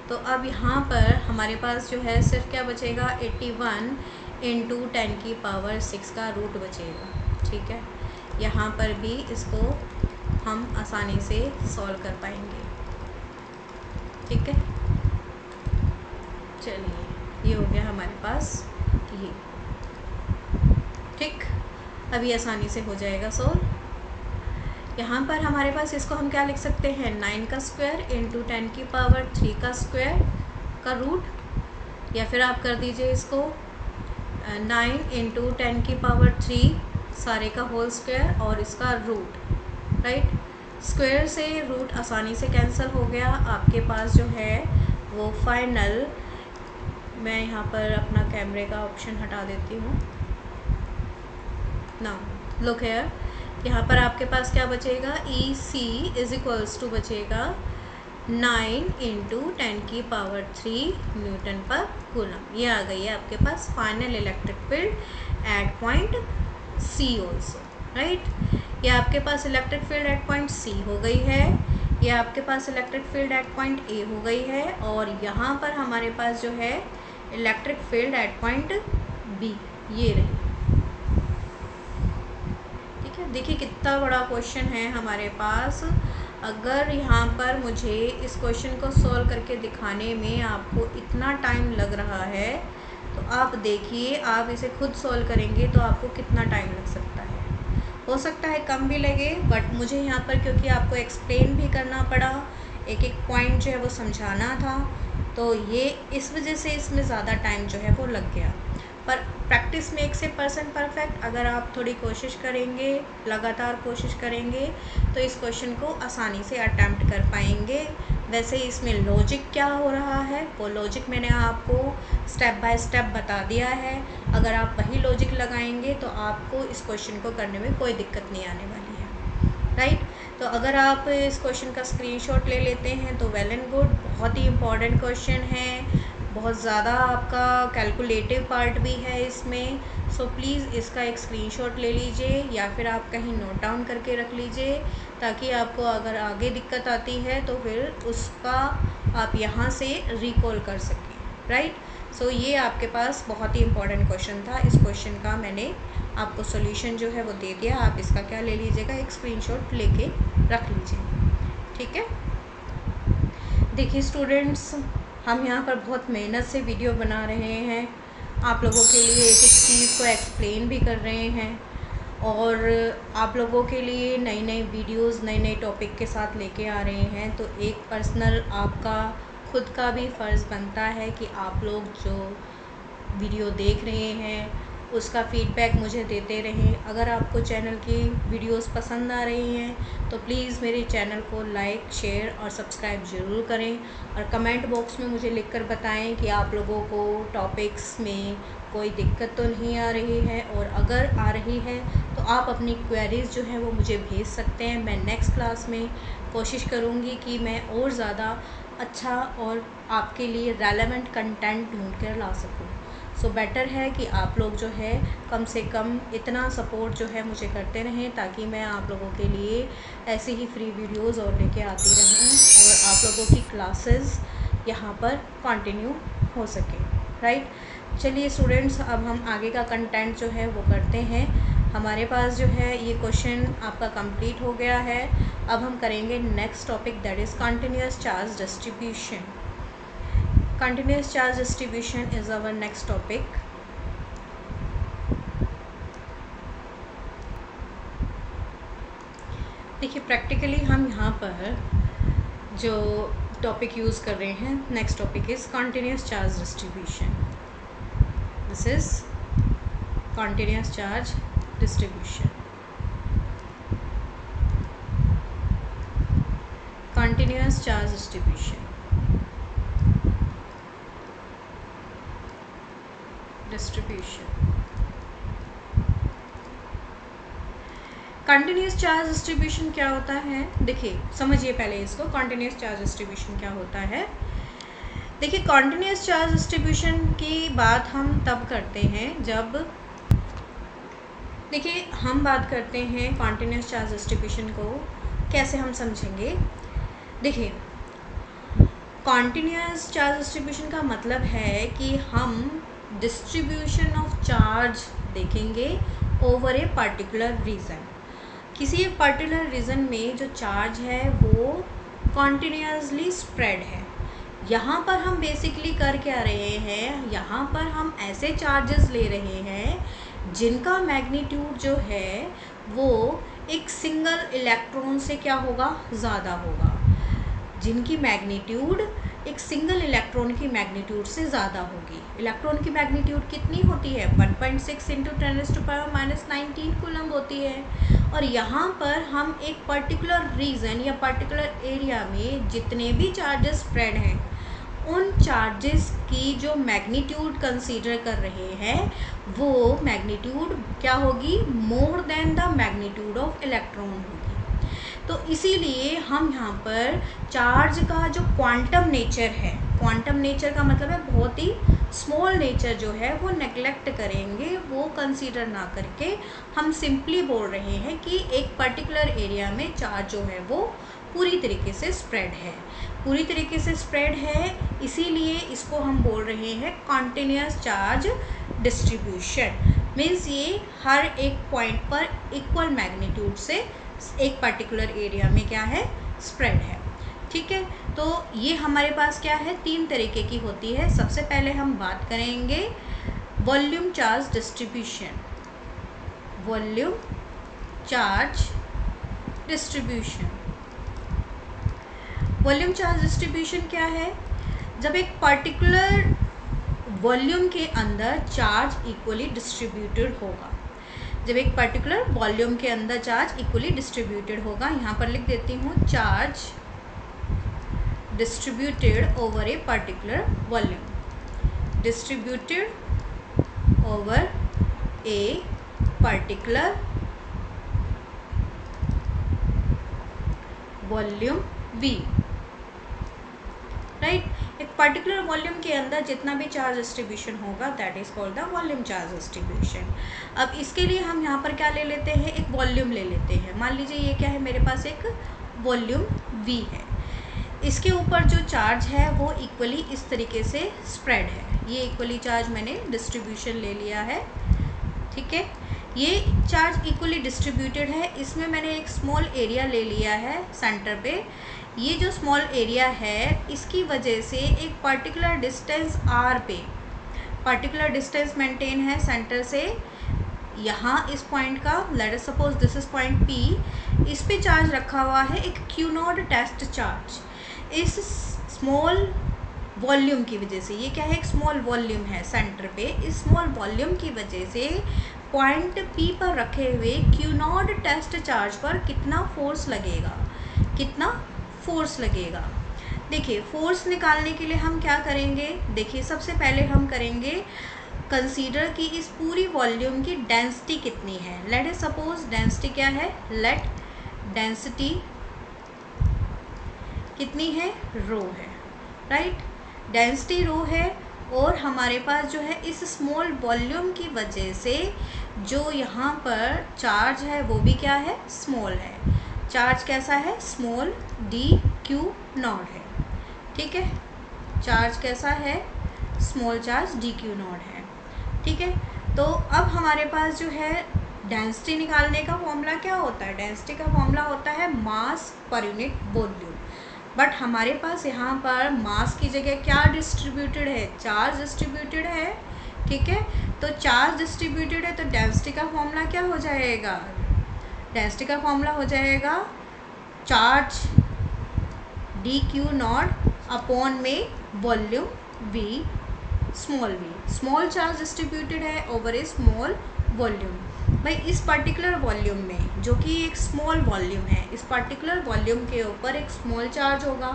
तो अब यहाँ पर हमारे पास जो है सिर्फ क्या बचेगा, 81 इंटू 10 की पावर 6 का रूट बचेगा, ठीक है। यहाँ पर भी इसको हम आसानी से सॉल्व कर पाएंगे, ठीक है। चलिए ये हो गया हमारे पास ये, ठीक। अभी आसानी से हो जाएगा सॉल्व। यहाँ पर हमारे पास इसको हम क्या लिख सकते हैं, 9 का स्क्वायर इंटू 10 की पावर 3 का स्क्वायर का रूट, या फिर आप कर दीजिए इसको 9 इंटू 10 की पावर 3 सारे का होल स्क्वायर और इसका रूट, राइट। स्क्वायर से रूट आसानी से कैंसिल हो गया, आपके पास जो है वो फाइनल, मैं यहाँ पर अपना कैमरे का ऑप्शन हटा देती हूँ ना, लुक हियर, यहाँ पर आपके पास क्या बचेगा, ई सी इज इक्वल्स टू बचेगा 9 इंटू 10 की पावर 3 न्यूटन पर कूलम। ये आ गई है आपके पास final electric field at point C also, right. ये आपके पास electric field at point C हो गई है, ये आपके पास electric field at point A हो गई है, और यहाँ पर हमारे पास जो है electric field at point B, ये रही, ठीक है। देखिए कितना बड़ा क्वेश्चन है हमारे पास। अगर यहाँ पर मुझे इस क्वेश्चन को सॉल्व करके दिखाने में आपको इतना टाइम लग रहा है, तो आप देखिए, आप इसे खुद सॉल्व करेंगे तो आपको कितना टाइम लग सकता है। हो सकता है कम भी लगे, बट मुझे यहाँ पर क्योंकि आपको एक्सप्लेन भी करना पड़ा, एक एक पॉइंट जो है वो समझाना था, तो ये इस वजह से इसमें ज़्यादा टाइम जो है वो लग गया। पर practice makes a person perfect. अगर आप थोड़ी कोशिश करेंगे, लगातार कोशिश करेंगे, तो इस क्वेश्चन को आसानी से अटैम्प्ट कर पाएंगे। वैसे इसमें लॉजिक क्या हो रहा है, वो लॉजिक मैंने आपको स्टेप बाय स्टेप बता दिया है। अगर आप वही लॉजिक लगाएंगे तो आपको इस क्वेश्चन को करने में कोई दिक्कत नहीं आने वाली है, राइट। तो अगर आप इस क्वेश्चन का स्क्रीनशॉट ले लेते हैं तो वेल एंड गुड। बहुत ही इम्पॉर्टेंट क्वेश्चन है, बहुत ज़्यादा आपका कैलकुलेटिव पार्ट भी है इसमें। सो प्लीज़ इसका एक स्क्रीनशॉट ले लीजिए, या फिर आप कहीं नोट डाउन करके रख लीजिए, ताकि आपको अगर आगे दिक्कत आती है तो फिर उसका आप यहाँ से रिकॉल कर सकें, राइट। सो ये आपके पास बहुत ही इम्पॉर्टेंट क्वेश्चन था। इस क्वेश्चन का मैंने आपको सॉल्यूशन जो है वो दे दिया। आप इसका क्या ले लीजिएगा, एक स्क्रीनशॉट लेके रख लीजिए, ठीक है। देखिए स्टूडेंट्स, हम यहाँ पर बहुत मेहनत से वीडियो बना रहे हैं, आप लोगों के लिए एक एक चीज़ को एक्सप्लेन भी कर रहे हैं, और आप लोगों के लिए नई नई वीडियोस नए नए टॉपिक के साथ लेके आ रहे हैं। तो एक पर्सनल आपका खुद का भी फ़र्ज़ बनता है कि आप लोग जो वीडियो देख रहे हैं उसका फ़ीडबैक मुझे देते रहें। अगर आपको चैनल की वीडियोस पसंद आ रही हैं तो प्लीज़ मेरे चैनल को लाइक, शेयर और सब्सक्राइब ज़रूर करें, और कमेंट बॉक्स में मुझे लिखकर बताएं कि आप लोगों को टॉपिक्स में कोई दिक्कत तो नहीं आ रही है, और अगर आ रही है तो आप अपनी क्वेरीज़ जो हैं वो मुझे भेज सकते हैं। मैं नेक्स्ट क्लास में कोशिश करूँगी कि मैं और ज़्यादा अच्छा और आपके लिए रेलेवेंट कंटेंट ढूंढ कर ला सकूँ। सो बेटर है कि आप लोग जो है कम से कम इतना सपोर्ट जो है मुझे करते रहें, ताकि मैं आप लोगों के लिए ऐसे ही फ्री वीडियोस और लेके आती रहूँ, और आप लोगों की क्लासेस यहाँ पर कंटिन्यू हो सके, राइट। चलिए स्टूडेंट्स, अब हम आगे का कंटेंट जो है वो करते हैं। हमारे पास जो है ये क्वेश्चन आपका कंप्लीट हो गया है। अब हम करेंगे next topic, that is continuous charge distribution. continuous charge distribution is our next topic. देखिए प्रैक्टिकली हम यहाँ पर जो टॉपिक यूज़ कर रहे हैं, next topic is continuous charge distribution. This is continuous charge distribution. Continuous charge distribution. Continuous charge distribution क्या होता है? देखिए समझिए पहले इसको, कंटिन्यूस चार्ज डिस्ट्रीब्यूशन क्या होता है। देखिए कंटिन्यूस चार्ज डिस्ट्रीब्यूशन की बात हम तब करते हैं जब, देखिए हम बात करते हैं कंटिन्यूस चार्ज डिस्ट्रीब्यूशन को कैसे हम समझेंगे। देखिए कंटिन्यूस चार्ज डिस्ट्रीब्यूशन का मतलब है कि हम डिस्ट्रीब्यूशन ऑफ चार्ज देखेंगे ओवर ए पर्टिकुलर रीजन। किसी एक पर्टिकुलर रीजन में जो चार्ज है वो कॉन्टिन्यूसली स्प्रेड है। यहाँ पर हम बेसिकली कर क्या रहे हैं, यहाँ पर हम ऐसे चार्जेस ले रहे हैं जिनका मैग्नीट्यूड जो है वो एक सिंगल इलेक्ट्रॉन से क्या होगा, ज़्यादा होगा। जिनकी मैग्नीट्यूड एक सिंगल इलेक्ट्रॉन की मैग्नीट्यूड से ज़्यादा होगी। इलेक्ट्रॉन की मैग्नीट्यूड कितनी होती है? 1.6 × 10⁻⁻19 कूलम होती है। और यहाँ पर हम एक पर्टिकुलर रीजन या पर्टिकुलर एरिया में जितने भी चार्जेस स्प्रेड हैं उन चार्जेस की जो मैग्नीट्यूड कंसीडर कर रहे हैं वो मैग्नीट्यूड क्या होगी, more than the magnitude of electron होगी। तो इसीलिए हम यहाँ पर चार्ज का जो क्वांटम नेचर है, क्वांटम नेचर का मतलब है बहुत ही स्मॉल नेचर जो है वो नेग्लेक्ट करेंगे, वो कंसीडर ना करके हम सिंपली बोल रहे हैं कि एक पर्टिकुलर एरिया में चार्ज जो है वो पूरी तरीके से स्प्रेड है, पूरी तरीके से स्प्रेड है। इसीलिए इसको हम बोल रहे हैं कॉन्टिन्यूस चार्ज डिस्ट्रीब्यूशन। मीन्स ये हर एक पॉइंट पर इक्वल मैग्नीट्यूड से एक पर्टिकुलर एरिया में क्या है, स्प्रेड है। ठीक है, तो ये हमारे पास क्या है, 3 तरीके की होती है। सबसे पहले हम बात करेंगे volume charge distribution. Volume charge distribution, volume charge distribution क्या है? जब एक पर्टिकुलर वॉल्यूम के अंदर चार्ज इक्वली डिस्ट्रीब्यूटेड होगा। जब एक पर्टिकुलर वॉल्यूम के अंदर चार्ज इक्वली डिस्ट्रीब्यूटेड होगा, यहाँ पर लिख देती हूँ charge distributed over a particular volume, distributed over a particular volume V, right. एक पर्टिकुलर वॉल्यूम के अंदर जितना भी चार्ज डिस्ट्रीब्यूशन होगा that is called the volume charge distribution. अब इसके लिए हम यहाँ पर क्या ले लेते हैं, एक वॉल्यूम ले लेते हैं। मान लीजिए ये क्या है, मेरे पास एक वॉल्यूम V है। इसके ऊपर जो चार्ज है वो इक्वली इस तरीके से स्प्रेड है। ये इक्वली चार्ज मैंने डिस्ट्रीब्यूशन ले लिया है, ठीक है। ये चार्ज इक्वली डिस्ट्रीब्यूटेड है। इसमें मैंने एक स्मॉल एरिया ले लिया है सेंटर पे। ये जो स्मॉल एरिया है इसकी वजह से एक पर्टिकुलर डिस्टेंस r पे पर्टिकुलर डिस्टेंस मेंटेन है सेंटर से। यहाँ इस पॉइंट का, let us suppose this is point P, इस पे चार्ज रखा हुआ है एक Q0 टेस्ट चार्ज। इस स्मॉल वॉल्यूम की वजह से, ये क्या है, एक स्मॉल वॉल्यूम है सेंटर पे। इस स्मॉल वॉल्यूम की वजह से पॉइंट P पर रखे हुए Q0 टेस्ट चार्ज पर कितना फोर्स लगेगा, कितना फोर्स लगेगा। देखिए फोर्स निकालने के लिए हम क्या करेंगे, देखिए सबसे पहले हम करेंगे कंसीडर कि इस पूरी वॉल्यूम की डेंसिटी कितनी है। लेट अस सपोज डेंसिटी क्या है, लेट डेंसिटी कितनी है, रो है, राइट। डेंसिटी रो है और हमारे पास जो है इस स्मॉल वॉल्यूम की वजह से जो यहाँ पर चार्ज है वो भी क्या है, स्मॉल है। चार्ज कैसा है, स्मॉल dQ0 है, ठीक है। चार्ज कैसा है, स्मॉल चार्ज dQ0 है, ठीक है। तो अब हमारे पास जो है डेंसिटी निकालने का फॉर्मूला क्या होता है, डेंसिटी का फॉर्मूला होता है मास पर यूनिट वॉल्यूम। बट हमारे पास यहाँ पर मास की जगह क्या डिस्ट्रीब्यूटेड है, चार्ज डिस्ट्रीब्यूटेड है, ठीक है। तो चार्ज डिस्ट्रीब्यूटेड है तो डेंसिटी का फॉर्मूला क्या हो जाएगा, डेंसिटी का फॉर्मूला हो जाएगा charge D Q naught upon में volume V, small charge distributed है ओवर ए स्मॉल वॉल्यूम। भाई इस पर्टिकुलर वॉल्यूम में, जो कि एक स्मॉल वॉल्यूम है, इस पर्टिकुलर वॉल्यूम के ऊपर एक स्मॉल चार्ज होगा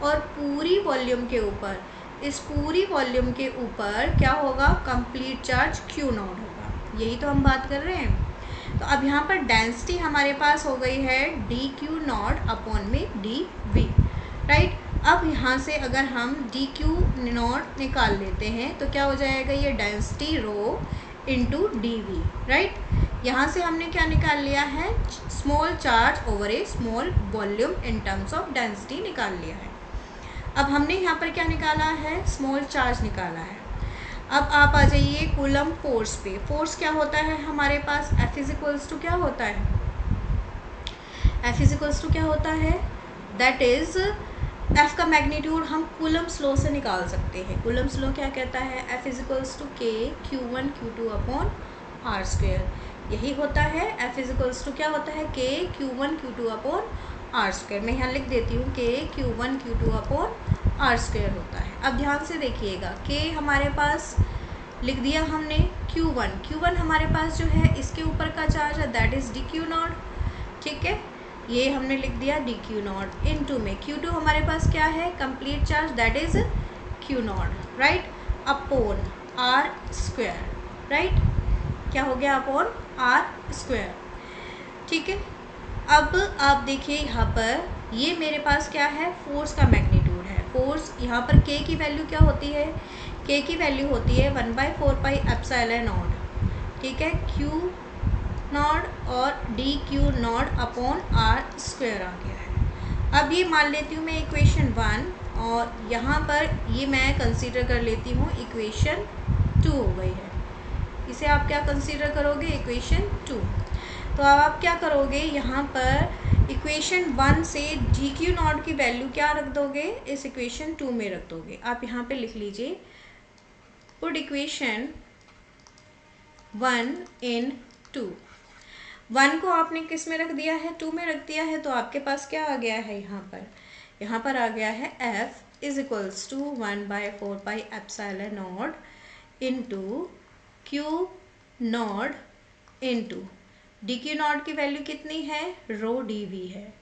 और पूरी वॉल्यूम के ऊपर, इस पूरी वॉल्यूम के ऊपर क्या होगा, कंप्लीट चार्ज क्यू नॉट होगा। यही तो हम बात कर रहे हैं। तो अब यहाँ पर डेंसिटी हमारे पास हो गई है डी क्यू नॉट अपॉन में डी वी, राइट। अब यहाँ से अगर हम डी क्यू नॉट निकाल लेते हैं तो क्या हो जाएगा, ये density rho into D V, right. यहाँ से हमने क्या निकाल लिया है, small charge over a small volume in terms of density निकाल लिया है। अब हमने यहाँ पर क्या निकाला है, स्मॉल चार्ज निकाला है। अब आप आ जाइए कूलम फोर्स पे। फोर्स क्या होता है हमारे पास, एफ इज इक्वल्स टू क्या होता है, एफ इज इक्वल्स टू क्या होता है, दैट इज एफ का मैग्नीट्यूड हम कूलम्स लॉ से निकाल सकते हैं। कूलम्स लॉ क्या कहता है, F is equals to K Q one Q two upon R square, यही होता है। एफ इज इक्वल्स टू क्या होता है, K Q one Q two upon R square. मैं यहाँ लिख देती हूँ K Q one Q two upon R square होता है। अब ध्यान से देखिएगा, के हमारे पास लिख दिया हमने, क्यू वन हमारे पास जो है इसके ऊपर का चार्ज है, that is D Q naught, ठीक है। ये हमने लिख दिया डी क्यू नॉट इनटू में क्यू टू हमारे पास क्या है, complete charge, that is Q naught, right, upon are square, right. क्या हो गया, अपॉन आर स्क्वायर, ठीक है। अब आप देखिए यहाँ पर ये मेरे पास क्या है, फोर्स का मैग्नीट्यूड है। फोर्स यहाँ पर के की वैल्यू क्या होती है, के की वैल्यू होती है 1/4 एप्सिलॉन नॉट, ठीक है, क्यू नॉट और D Q naught upon are square आ गया है। अब ये मान लेती हूँ मैं इक्वेशन 1 और यहाँ पर ये मैं कंसीडर कर लेती हूँ इक्वेशन 2 हो गई है। इसे आप क्या कंसीडर करोगे, इक्वेशन 2। तो अब आप क्या करोगे, यहाँ पर इक्वेशन 1 से डी क्यू नॉट की वैल्यू क्या रख दोगे, इस इक्वेशन 2 में रख दोगे। आप यहाँ पे लिख लीजिए, पुट इक्वेशन 1 इन 2। 1 को आपने किस में रख दिया है, 2 में रख दिया है, तो आपके पास क्या आ गया है, यहाँ पर आ गया है F is equals to 1/4 epsilon naught into Q naught into D Q naught की वैल्यू कितनी है, रो डी वी है,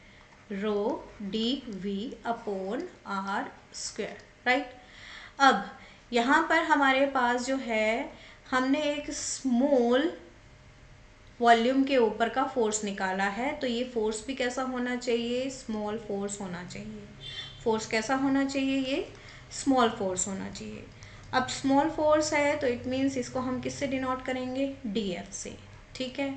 rho D V upon are square, right. अब यहाँ पर हमारे पास जो है, हमने एक स्मॉल वॉल्यूम के ऊपर का फोर्स निकाला है, तो ये फोर्स भी कैसा होना चाहिए, स्मॉल फोर्स होना चाहिए। फोर्स कैसा होना चाहिए, ये स्मॉल फोर्स होना चाहिए। अब स्मॉल फोर्स है तो इट मीन्स इसको हम किससे डिनोट करेंगे, डी एफ से, ठीक है।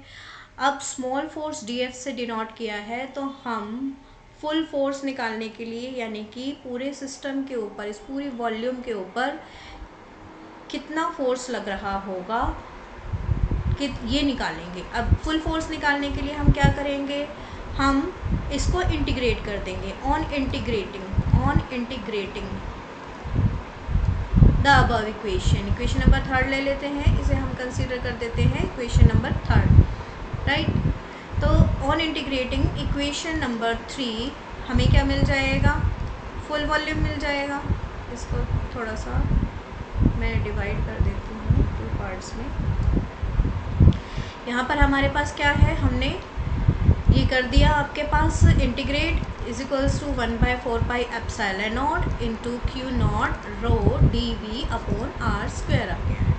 अब स्मॉल फोर्स डी एफ से डिनोट किया है तो हम फुल फोर्स निकालने के लिए, यानी कि पूरे सिस्टम के ऊपर, इस पूरी वॉल्यूम के ऊपर कितना फोर्स लग रहा होगा कि ये निकालेंगे। अब फुल फोर्स निकालने के लिए हम क्या करेंगे, हम इसको इंटीग्रेट कर देंगे, on integrating the above equation number 3 ले लेते हैं, इसे हम कंसीडर कर देते हैं इक्वेशन नंबर 3, राइट। तो ऑन इंटीग्रेटिंग इक्वेशन नंबर 3 हमें क्या मिल जाएगा, फुल वॉल्यूम मिल जाएगा। इसको थोड़ा सा मैं डिवाइड कर देती हूँ 2 पार्ट्स में। यहाँ पर हमारे पास क्या है, हमने ये कर दिया, आपके पास integrate is equals to 1/4 epsilon naught into Q naught rho D V upon are square आ गया है,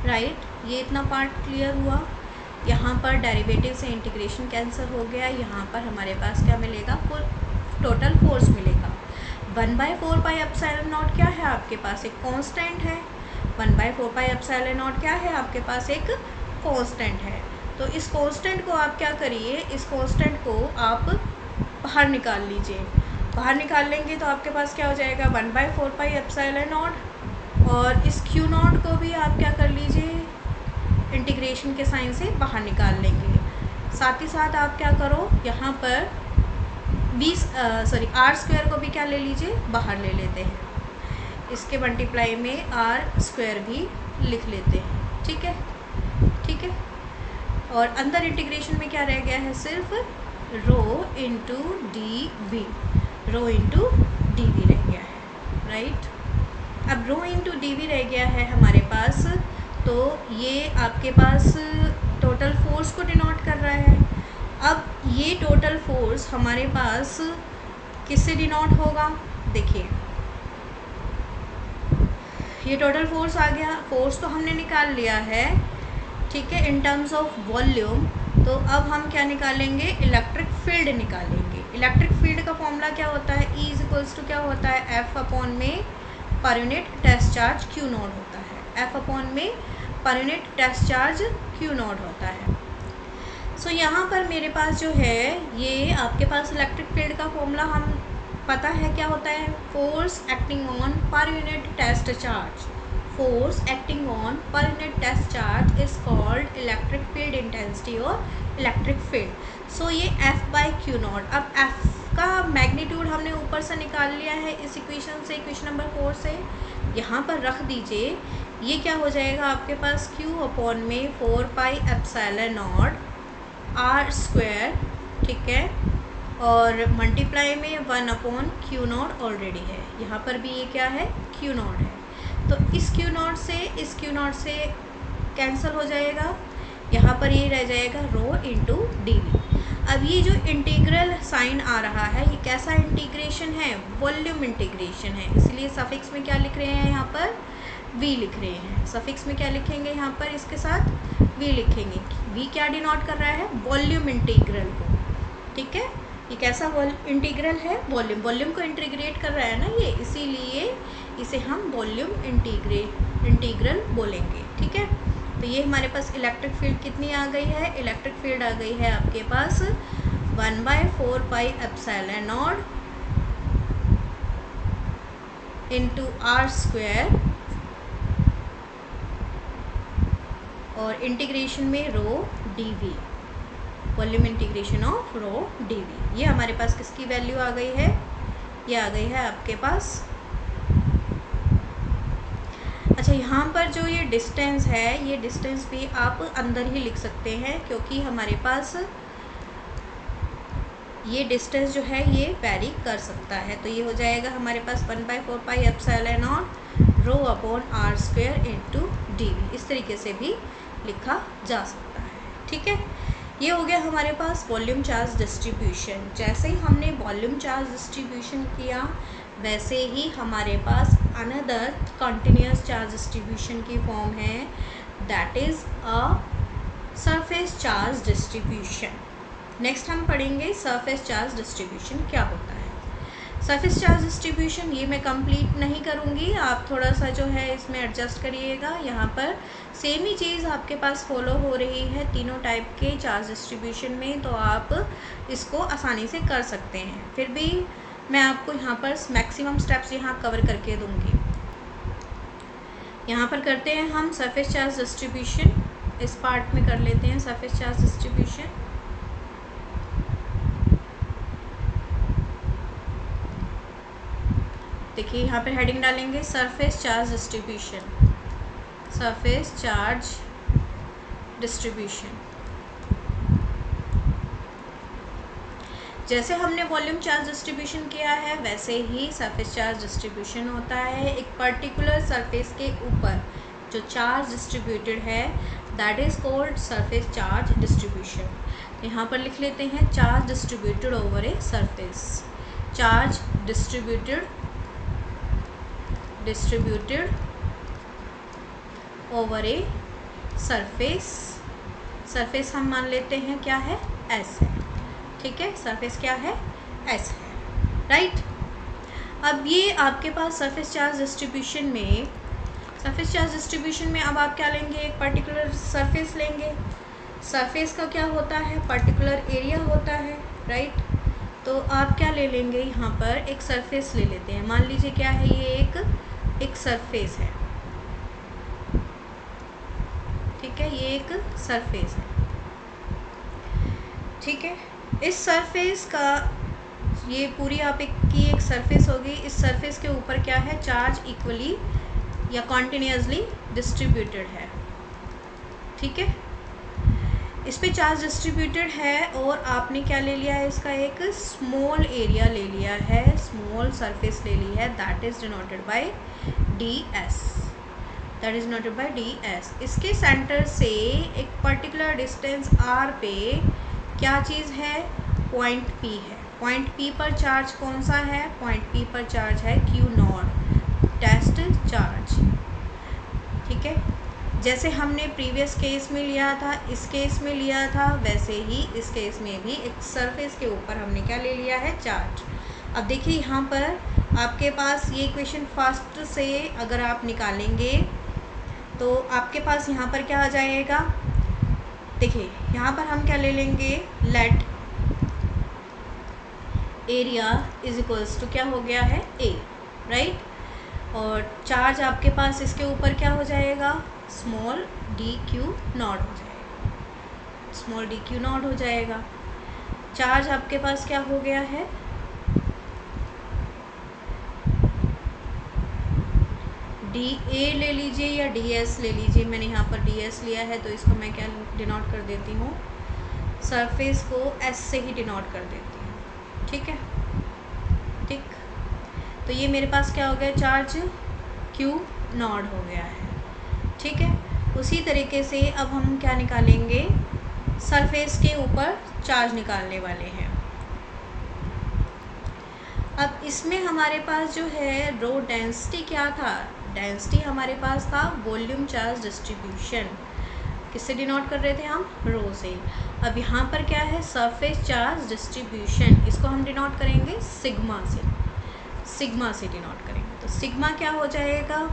राइट। ये इतना पार्ट क्लियर हुआ। यहाँ पर डेरिवेटिव से इंटीग्रेशन कैंसिल हो गया। यहाँ पर हमारे पास क्या मिलेगा, फुल टोटल फोर्स मिलेगा। 1/4 एप्सिलॉन नॉट क्या है, आपके पास एक कांस्टेंट है। 1/4 एप्सिलॉन नॉट क्या है, आपके पास एक कांस्टेंट है। तो इस कांस्टेंट को आप क्या करिए, इस कांस्टेंट को आप बाहर निकाल लीजिए। बाहर निकाल लेंगे तो आपके पास क्या हो जाएगा, 1/4 एप्सिलॉन नॉट, और इस क्यू नॉट को भी आप क्या कर लीजिए, इंटीग्रेशन के साइन से बाहर निकाल लेंगे। साथ ही साथ आप क्या करो, यहाँ पर आर स्क्वायर को भी क्या ले लीजिए, बाहर ले लेते हैं, इसके मल्टीप्लाई में आर स्क्वायर भी लिख लेते हैं। ठीक है, ठीक है। और अंदर इंटीग्रेशन में क्या रह गया है, सिर्फ rho into D V, rho into D V रह गया है, राइट। अब रो इंटू डी वी रह गया है हमारे पास, तो ये आपके पास टोटल फोर्स को डिनोट कर रहा है। अब ये टोटल फोर्स हमारे पास किससे डिनोट होगा, देखिए ये टोटल फोर्स आ गया, फोर्स तो हमने निकाल लिया है, ठीक है, इन टर्म्स ऑफ वॉल्यूम। तो अब हम क्या निकालेंगे, इलेक्ट्रिक फील्ड निकालेंगे। इलेक्ट्रिक फील्ड का फॉर्मूला क्या होता है, E इक्वल्स टू क्या होता है, F अपॉन में per unit test charge Q naught होता है, F अपॉन में per unit test charge Q naught होता है। सो यहाँ पर मेरे पास जो है ये आपके पास इलेक्ट्रिक फील्ड का फॉर्मूला हम पता है क्या होता है, force acting on per unit test charge, force acting on per unit test charge is called electric field intensity और इलेक्ट्रिक फील्ड। सो ये F बाई Q नॉट। अब F का मैग्नीट्यूड हमने ऊपर से निकाल लिया है इस इक्वेशन से, इक्वेशन नंबर 4 से, यहाँ पर रख दीजिए। ये क्या हो जाएगा आपके पास, Q अपॉन में 4 pi epsilon naught R square, ठीक है, और मल्टीप्लाई में 1 अपॉन Q नॉट ऑलरेडी है, यहाँ पर भी ये क्या है, Q नॉट है। तो इस Q नॉट से इस Q नॉट से कैंसिल हो जाएगा, यहाँ पर ये रह जाएगा रो इंटू डी वी। अब ये जो इंटीग्रल साइन आ रहा है ये कैसा इंटीग्रेशन है, वॉल्यूम इंटीग्रेशन है, इसलिए सफिक्स में क्या लिख रहे हैं, यहाँ पर v लिख रहे हैं। सफिक्स में क्या लिखेंगे, यहाँ पर इसके साथ v लिखेंगे। v क्या डिनोट कर रहा है, वॉल्यूम इंटीग्रल को, ठीक है। ये कैसा इंटीग्रल है, वॉल्यूम, वॉल्यूम को इंटीग्रेट कर रहा है ना ये, इसीलिए इसे हम वॉल्यूम इंटीग्रल बोलेंगे, ठीक है। तो ये हमारे पास इलेक्ट्रिक फील्ड कितनी आ गई है, इलेक्ट्रिक फील्ड आ गई है आपके पास 1/4 pi epsilon naught into R square और इंटीग्रेशन में rho D V, volume integration of rho D V. ये हमारे पास किसकी वैल्यू आ गई है, ये आ गई है आपके पास। अच्छा, यहाँ पर जो ये डिस्टेंस है, ये डिस्टेंस भी आप अंदर ही लिख सकते हैं, क्योंकि हमारे पास ये डिस्टेंस जो है ये वेरी कर सकता है। तो ये हो जाएगा हमारे पास 1/4 pi epsilon naught rho upon are square into D V, इस तरीके से भी लिखा जा सकता है, ठीक है। ये हो गया हमारे पास वॉल्यूम चार्ज डिस्ट्रीब्यूशन। जैसे ही हमने वॉल्यूम चार्ज डिस्ट्रीब्यूशन किया, वैसे ही हमारे पास अनदर कंटिन्यूस चार्ज डिस्ट्रीब्यूशन की फॉर्म है, that is a surface charge distribution. Next हम पढ़ेंगे सरफेस चार्ज डिस्ट्रीब्यूशन क्या होता है। सरफेस चार्ज डिस्ट्रीब्यूशन ये मैं कंप्लीट नहीं करूँगी, आप थोड़ा सा जो है इसमें एडजस्ट करिएगा। यहाँ पर सेम ही चीज़ आपके पास फॉलो हो रही है तीनों टाइप के चार्ज डिस्ट्रीब्यूशन में, तो आप इसको आसानी से कर सकते हैं। फिर भी मैं आपको यहाँ पर मैक्सिमम स्टेप्स यहाँ कवर करके दूँगी। यहाँ पर करते हैं हम सरफेस चार्ज डिस्ट्रीब्यूशन, इस पार्ट में कर लेते हैं सरफेस चार्ज डिस्ट्रीब्यूशन। देखिए यहाँ पर हेडिंग डालेंगे surface charge distribution, surface charge distribution. जैसे हमने वॉल्यूम चार्ज डिस्ट्रीब्यूशन किया है, वैसे ही सरफेस चार्ज डिस्ट्रीब्यूशन होता है। एक पर्टिकुलर सरफेस के ऊपर जो चार्ज डिस्ट्रीब्यूटेड है, that is called surface charge distribution. यहाँ पर लिख लेते हैं charge distributed over a surface, charge distributed over a surface. Surface हम मान लेते हैं क्या है, एस है, ठीक है। सरफेस क्या है, एस है, राइट। अब ये आपके पास सरफेस चार्ज डिस्ट्रीब्यूशन में अब आप क्या लेंगे, एक पर्टिकुलर सरफेस लेंगे। सरफेस का क्या होता है, पर्टिकुलर एरिया होता है, राइट। तो आप क्या ले लेंगे, यहाँ पर एक सरफेस ले लेते हैं। मान लीजिए क्या है, ये एक सरफेस है, ठीक है, ये एक सरफेस है, ठीक है। इस सरफेस का ये पूरी की एक सरफेस होगी, इस सरफेस के ऊपर क्या है, चार्ज इक्वली या कॉन्टिन्यूसली डिस्ट्रीब्यूटेड है। ठीक है, इस पे चार्ज डिस्ट्रीब्यूटेड है और आपने क्या ले लिया है, इसका एक स्मॉल एरिया ले लिया है, स्मॉल सरफेस ले ली है, that is denoted by ds, that is denoted by ds। इसके सेंटर से एक पर्टिकुलर डिस्टेंस r पे क्या चीज़ है, पॉइंट p है। पॉइंट p पर चार्ज कौन सा है, पॉइंट p पर चार्ज है q नॉट, टेस्ट चार्ज। ठीक है, जैसे हमने प्रीवियस केस में लिया था, इस केस में लिया था, वैसे ही इस केस में भी एक सरफेस के ऊपर हमने क्या ले लिया है, चार्ज। अब देखिए यहाँ पर आपके पास ये इक्वेशन फर्स्ट से अगर आप निकालेंगे तो आपके पास यहाँ पर क्या आ जाएगा, देखिए यहाँ पर हम क्या ले लेंगे, let area is equals to क्या हो गया है, a, राइट। और चार्ज आपके पास इसके ऊपर क्या हो जाएगा, स्मॉल डी क्यू नॉट हो जाएगा, स्मॉल डी क्यू नॉट हो जाएगा। चार्ज आपके पास क्या हो गया है, डी ए ले लीजिए या डी एस ले लीजिए, मैंने यहाँ पर डी एस लिया है तो इसको मैं क्या डिनोट कर देती हूँ, सरफेस को एस से ही डिनोट कर देती हूँ। ठीक है, ठीक, तो ये मेरे पास क्या हो गया, चार्ज क्यू नॉट हो गया है। ठीक है, उसी तरीके से अब हम क्या निकालेंगे, सरफेस के ऊपर चार्ज निकालने वाले हैं। अब इसमें हमारे पास जो है रो डेंसिटी क्या था, डेंसिटी हमारे पास था वॉल्यूम चार्ज डिस्ट्रीब्यूशन, किससे डिनोट कर रहे थे हम, रो से। अब यहाँ पर क्या है, सरफेस चार्ज डिस्ट्रीब्यूशन, इसको हम डिनोट करेंगे सिग्मा से, सिग्मा से डिनोट करेंगे। तो सिग्मा क्या हो जाएगा,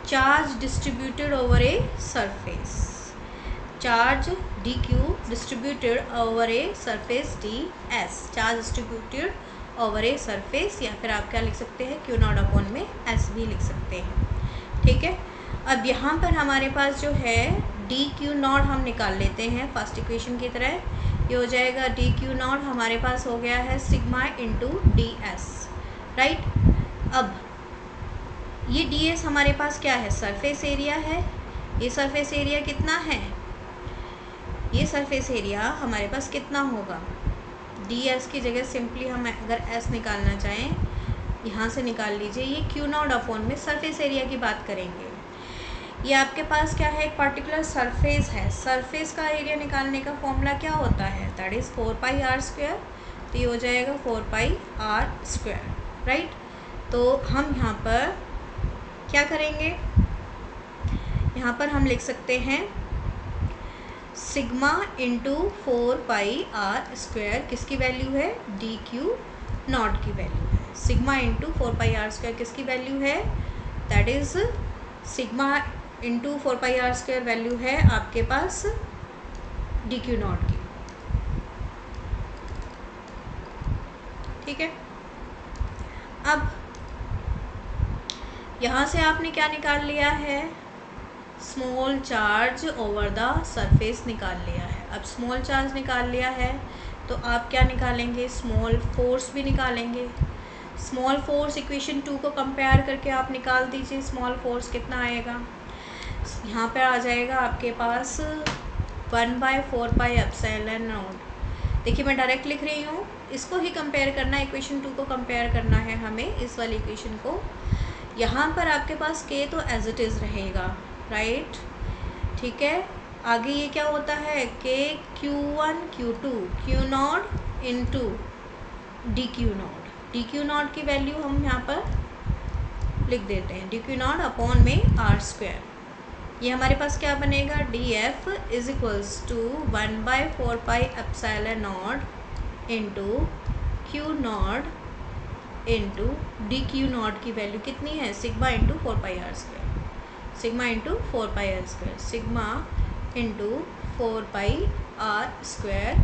charge distributed over a surface, charge D Q distributed over a surface D S, charge distributed over a surface, या फिर आप क्या लिख सकते हैं, क्यू नॉट अपॉन में एस भी लिख सकते हैं। ठीक है, अब यहाँ पर हमारे पास जो है डी क्यू नॉट हम निकाल लेते हैं फर्स्ट इक्वेशन की तरह, ये हो जाएगा डी क्यू नॉट हमारे पास हो गया है sigma into D S, right. अब ये डी एस हमारे पास क्या है, सरफेस एरिया है, ये सरफेस एरिया कितना है, ये सरफेस एरिया हमारे पास कितना होगा, डी एस की जगह सिंपली हम अगर एस निकालना चाहें यहाँ से निकाल लीजिए, ये क्यू नॉट अपॉन में सरफेस एरिया की बात करेंगे। ये आपके पास क्या है, एक पर्टिकुलर सरफेस है, सरफेस का एरिया निकालने का फॉर्मूला क्या होता है, दैट इज़ 4πr², तो ये हो जाएगा 4πr², राइट। तो हम यहाँ पर क्या करेंगे, यहाँ पर हम लिख सकते हैं सिग्मा इंटू 4πr², किसकी वैल्यू है, डी क्यू नॉट की वैल्यू है, सिग्मा इंटू 4πr² किसकी वैल्यू है, that is sigma into 4πr² value है आपके पास डी क्यू नॉट की। ठीक है, अब यहाँ से आपने क्या निकाल लिया है, small charge over the surface निकाल लिया है। अब स्मॉल चार्ज निकाल लिया है तो आप क्या निकालेंगे, स्मॉल फोर्स भी निकालेंगे। स्मॉल फोर्स इक्वेशन 2 को कंपेयर करके आप निकाल दीजिए, स्मॉल फोर्स कितना आएगा, यहाँ पर आ जाएगा आपके पास 1/4πε0। देखिए मैं डायरेक्ट लिख रही हूँ, इसको ही कंपेयर करना है, इक्वेशन 2 को कंपेयर करना है हमें, इस वाली इक्वेशन को। यहाँ पर आपके पास k तो एज इट इज़ रहेगा, राइट। ठीक है, आगे ये क्या होता है, k q1 q2 q naught into D Q not, D Q naught की वैल्यू हम यहाँ पर लिख देते हैं, डी क्यू नॉट अपॉन में r²। ये हमारे पास क्या बनेगा, D F is equals to 1/4πε0 into Q naught into D Q naught की वैल्यू कितनी है, sigma into 4πr², sigma into 4πr², sigma into 4πr²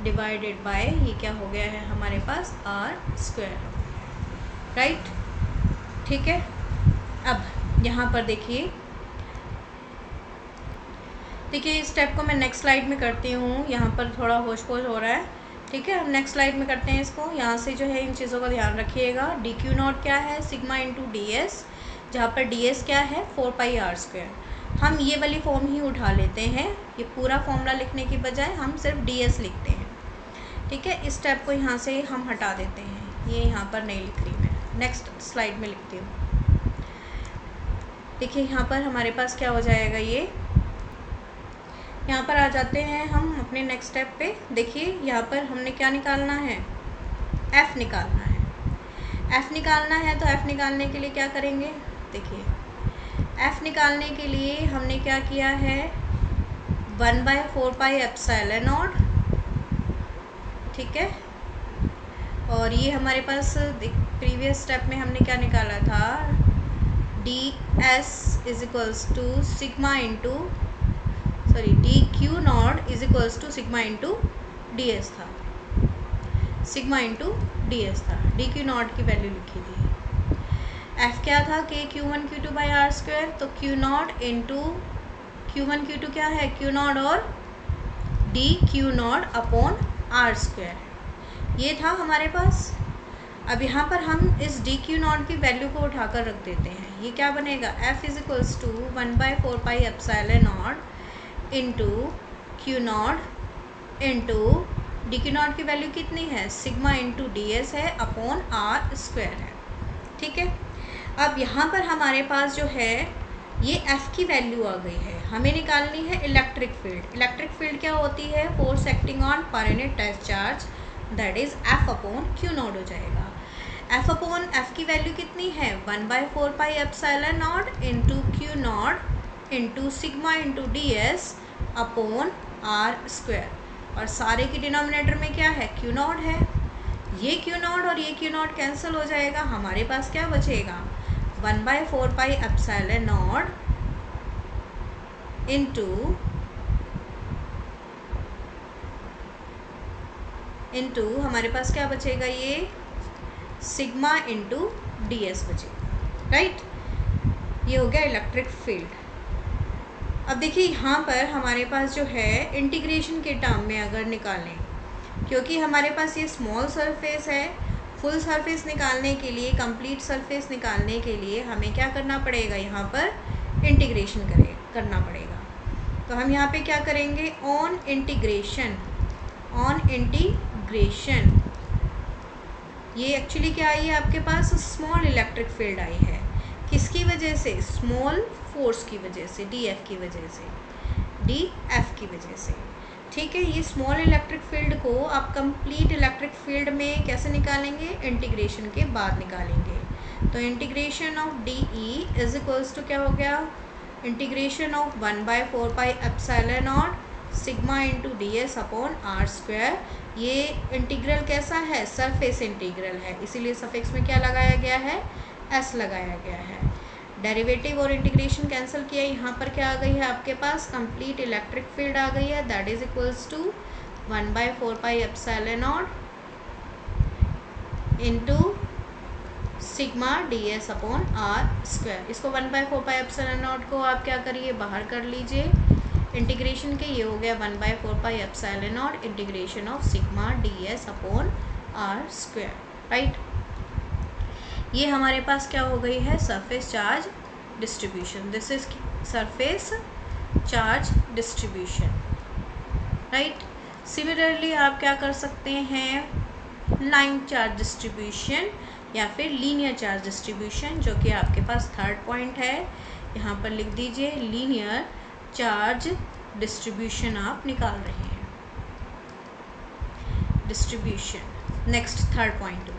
divided by ये क्या हो गया है हमारे पास r², राइट। ठीक है, अब यहाँ पर देखिए इस स्टेप को मैं नेक्स्ट स्लाइड में करती हूँ, यहाँ पर थोड़ा होश पोश हो रहा है, ठीक है, हम नेक्स्ट स्लाइड में करते हैं इसको। यहाँ से जो है इन चीज़ों का ध्यान रखिएगा। डी क्यू नॉट क्या है, सिग्मा इंटू डी एस, जहाँ पर डी एस क्या है 4πr²। हम ये वाली फॉर्म ही उठा लेते हैं, ये पूरा फॉर्मूला लिखने की बजाय हम सिर्फ डी एस लिखते हैं। ठीक है, इस स्टेप को यहाँ से हम हटा देते हैं, ये यहाँ पर नहीं लिख रही मैं, नेक्स्ट स्लाइड में लिखती हूँ। देखिए यहाँ पर हमारे पास क्या हो जाएगा, ये यहाँ पर आ जाते हैं हम अपने नेक्स्ट स्टेप पे। देखिए यहाँ पर हमने क्या निकालना है, f निकालना है। f निकालना है तो f निकालने के लिए क्या करेंगे, देखिए f निकालने के लिए हमने क्या किया है, 1/4πε0, ठीक है। और ये हमारे पास प्रीवियस स्टेप में हमने क्या निकाला था, ds is equals to sigma into D Q naught is equals to sigma into D S था, सिग्मा इंटू डी एस था, डी क्यू नॉट की वैल्यू लिखी थी। एफ क्या था, K Q1 Q2 by R square, तो Q naught into Q1 Q2 क्या है, Q नॉट और D Q naught upon are square, ये था हमारे पास। अब यहाँ पर हम इस डी क्यू नॉट की वैल्यू को उठाकर रख देते हैं, ये क्या बनेगा, F is equals to 1/4πε0 into Q naught into D Q naught की वैल्यू कितनी है, सिग्मा इंटू डी एस है अपॉन आर स्क्वायर है। ठीक है, अब यहाँ पर हमारे पास जो है ये एफ़ की वैल्यू आ गई है, हमें निकालनी है इलेक्ट्रिक फील्ड। इलेक्ट्रिक फील्ड क्या होती है, force acting on per unit test charge, that is F upon Q naught हो जाएगा। एफ अपॉन एफ की वैल्यू कितनी है, 1/4πε0 into Q naught into sigma into D S upon are square, और सारे की डिनोमिनेटर में क्या है, क्यू नॉट है। ये क्यू नॉट और ये क्यू नॉट कैंसिल हो जाएगा, हमारे पास क्या बचेगा, 1/4πε0 इंटू हमारे पास क्या बचेगा, ये सिग्मा इंटू डी एस बचेगा, राइट। ये हो गया इलेक्ट्रिक फील्ड। अब देखिए यहाँ पर हमारे पास जो है इंटीग्रेशन के टर्म में अगर निकालें, क्योंकि हमारे पास ये स्मॉल सरफेस है, फुल सरफेस निकालने के लिए, कंप्लीट सरफेस निकालने के लिए हमें क्या करना पड़ेगा, यहाँ पर इंटीग्रेशन करना पड़ेगा। तो हम यहाँ पे क्या करेंगे, ऑन इंटीग्रेशन, ये एक्चुअली क्या आई है आपके पास, स्मॉल इलेक्ट्रिक फील्ड आई है, किसकी वजह से, स्मॉल फोर्स की वजह से, डी एफ की वजह से। ठीक है, ये स्मॉल इलेक्ट्रिक फील्ड को आप कंप्लीट इलेक्ट्रिक फील्ड में कैसे निकालेंगे, इंटीग्रेशन के बाद निकालेंगे। तो integration of D E is equals to क्या हो गया, integration of 1/4πε0 sigma into D S upon are square. ये इंटीग्रल कैसा है, सरफेस इंटीग्रल है, इसीलिए सफिक्स में क्या लगाया गया है, एस लगाया गया है। डेरिवेटिव और इंटीग्रेशन कैंसिल किया, यहाँ पर क्या आ गई है आपके पास, कंप्लीट इलेक्ट्रिक फील्ड आ गई है, that is equals to 1/4πε0 into sigma D S upon are square. इसको 1/4πε0 को आप क्या करिए, बाहर कर लीजिए इंटीग्रेशन के, ये हो गया 1/4πε0 integration of sigma D S upon are square, right. ये हमारे पास क्या हो गई है, surface charge distribution, this is surface charge distribution, right. Similarly आप क्या कर सकते हैं, लाइन चार्ज डिस्ट्रीब्यूशन या फिर लीनियर चार्ज डिस्ट्रीब्यूशन, जो कि आपके पास थर्ड पॉइंट है, यहाँ पर लिख दीजिए, लीनियर चार्ज डिस्ट्रीब्यूशन आप निकाल रहे हैं, डिस्ट्रीब्यूशन। नेक्स्ट थर्ड पॉइंट में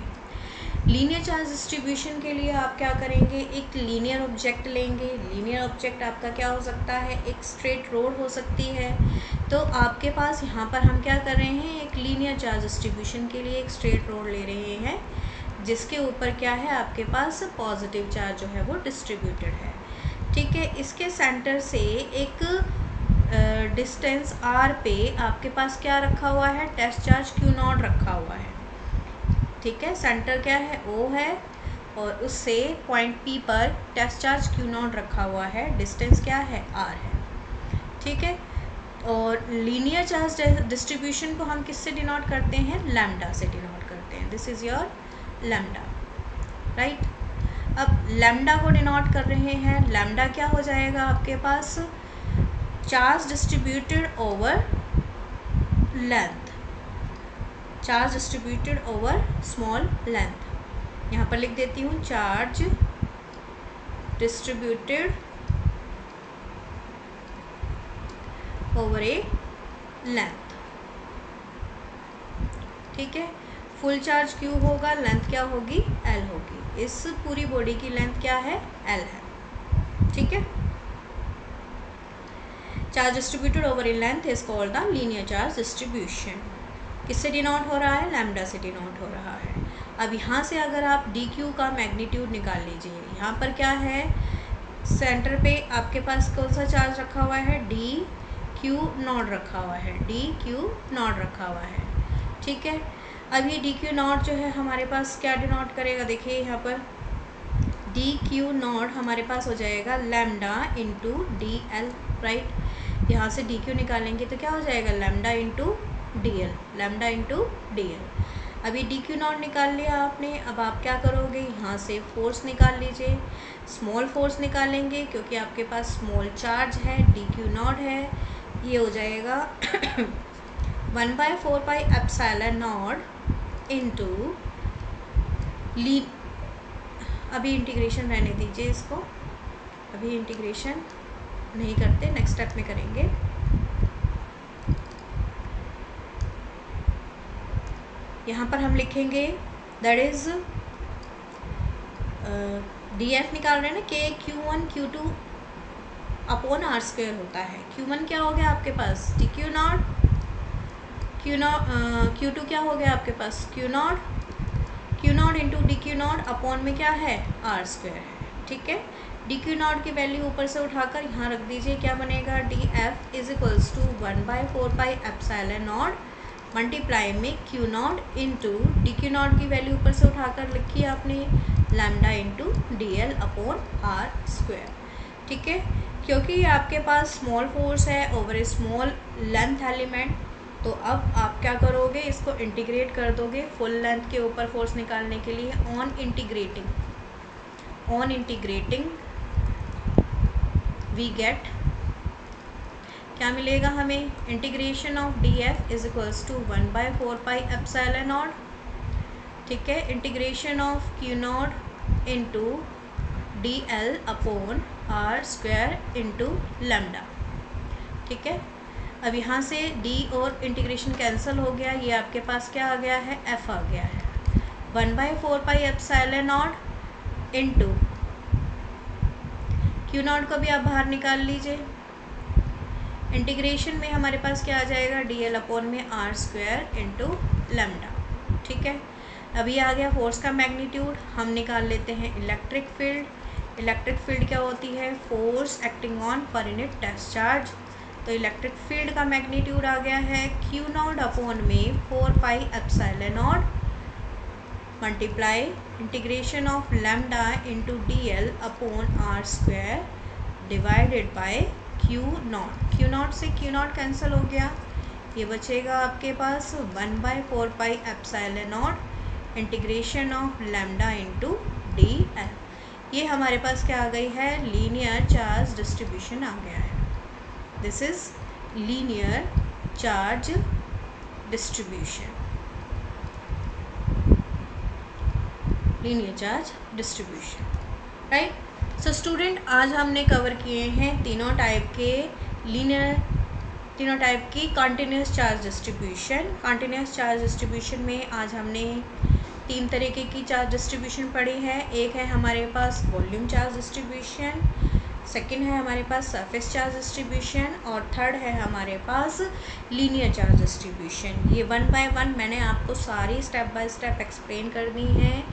लीनियर चार्ज डिस्ट्रीब्यूशन के लिए आप क्या करेंगे, एक लीनियर ऑब्जेक्ट लेंगे। लीनियर ऑब्जेक्ट आपका क्या हो सकता है, एक स्ट्रेट रोड हो सकती है। तो आपके पास यहाँ पर हम क्या कर रहे हैं, एक लीनियर चार्ज डिस्ट्रीब्यूशन के लिए एक स्ट्रेट रोड ले रहे हैं, जिसके ऊपर क्या है आपके पास पॉजिटिव चार्ज जो है वो डिस्ट्रीब्यूटेड है। ठीक है, इसके सेंटर से एक डिस्टेंस आर पे आपके पास क्या रखा हुआ है, टेस्ट चार्ज क्यू नॉट रखा हुआ है। ठीक है, सेंटर क्या है, ओ है, और उससे पॉइंट पी पर टेस्ट चार्ज क्यू नॉट रखा हुआ है, डिस्टेंस क्या है, आर है। ठीक है, और लीनियर चार्ज डिस्ट्रीब्यूशन को हम किससे डिनोट करते हैं, लैम्डा से डिनोट करते हैं। This is your lambda, right. अब लैम्डा को डिनोट कर रहे हैं, लैम्डा क्या हो जाएगा आपके पास, charge distributed over length, charge distributed over small length. यहाँ पर लिख देती हूँ charge distributed over a length, ठीक है। फुल चार्ज क्यू होगा, लेंथ क्या होगी, एल होगी। इस पूरी बॉडी की लेंथ क्या है, एल है, ठीक है। Charge distributed over a length is called the linear charge distribution. किससे डिनोट हो रहा है, लैम्डा से डिनोट हो रहा है। अब यहाँ से अगर आप डी क्यू का मैग्नीट्यूड निकाल लीजिए, यहाँ पर क्या है, सेंटर पे आपके पास कौन सा चार्ज रखा हुआ है, डी क्यू नॉट रखा हुआ है, डी क्यू नॉट रखा हुआ है, ठीक है। अब ये डी क्यू नॉट जो है हमारे पास क्या डिनोट करेगा, देखिए यहाँ पर डी क्यू नॉट हमारे पास हो जाएगा lambda into D L, right. यहाँ से डी क्यू निकालेंगे तो क्या हो जाएगा, lambda into D L, lambda into D L. अभी डी क्यू नॉट निकाल लिया आपने, अब आप क्या करोगे, यहाँ से फोर्स निकाल लीजिए, स्मॉल फोर्स निकालेंगे क्योंकि आपके पास स्मॉल चार्ज है, डी क्यू नॉट है, ये हो जाएगा 1/4πε0 इंटू ली, अभी इंटीग्रेशन रहने दीजिए इसको, अभी इंटीग्रेशन नहीं करते, नेक्स्ट स्टेप में करेंगे। यहाँ पर हम लिखेंगे दैट इज डी एफ निकाल रहे हैं ना, के Q1 Q2 upon are square होता है। Q1 क्या हो गया आपके पास, डी क्यू नॉट, Q2 क्या हो गया आपके पास, Q naught into D Q naught upon में क्या है, आर स्क्वायर है, ठीक है। डी क्यू नॉट की वैल्यू ऊपर से उठाकर यहाँ रख दीजिए, क्या बनेगा, D F is equals to 1/4πε0 multiply में Q naught into D Q naught की वैल्यू ऊपर से उठाकर लिखी आपने, lambda into D L upon are square, ठीक है। क्योंकि आपके पास स्मॉल फोर्स है over a small length element, तो अब आप क्या करोगे, इसको इंटीग्रेट कर दोगे फुल लेंथ के ऊपर फोर्स निकालने के लिए। ऑन इंटीग्रेटिंग वी गेट, क्या मिलेगा हमें, integration of D F is equals to 1/4πε0, ठीक है, integration of Q naught into D L upon are square into lambda, ठीक है। अब यहाँ से डी और इंटीग्रेशन कैंसिल हो गया, ये आपके पास क्या आ गया है, एफ आ गया है, 1/4πε0 इंटू क्यू नॉट को भी आप बाहर निकाल लीजिए, इंटीग्रेशन में हमारे पास क्या आ जाएगा, डी एल अपॉन में आर स्क्वायर इंटू लैम्डा, ठीक है। अभी आ गया फोर्स का मैग्नीट्यूड, हम निकाल लेते हैं इलेक्ट्रिक फील्ड। इलेक्ट्रिक फील्ड क्या होती है, force acting on per unit test charge. तो इलेक्ट्रिक फील्ड का मैग्नीट्यूड आ गया है क्यू नॉट अपॉन में 4πε0 multiply integration of lambda into D L upon are square divided by Q naught से क्यू नॉट कैंसिल हो गया, ये बचेगा आपके पास 1/4πε0 integration of lambda into D L. ये हमारे पास क्या आ गई है, लीनियर चार्ज डिस्ट्रीब्यूशन आ गया है। This is linear charge distribution, linear charge distribution, right. So student, आज हमने कवर किए हैं तीनों टाइप की continuous charge distribution. Continuous charge distribution में आज हमने 3 तरीके की चार्ज डिस्ट्रीब्यूशन पढ़ी है। एक है हमारे पास वॉल्यूम चार्ज डिस्ट्रीब्यूशन, सेकंड है हमारे पास सरफेस चार्ज डिस्ट्रीब्यूशन, और थर्ड है हमारे पास लीनियर चार्ज डिस्ट्रीब्यूशन। ये 1 बाय 1 मैंने आपको सारी स्टेप बाय स्टेप एक्सप्लेन कर दी हैं।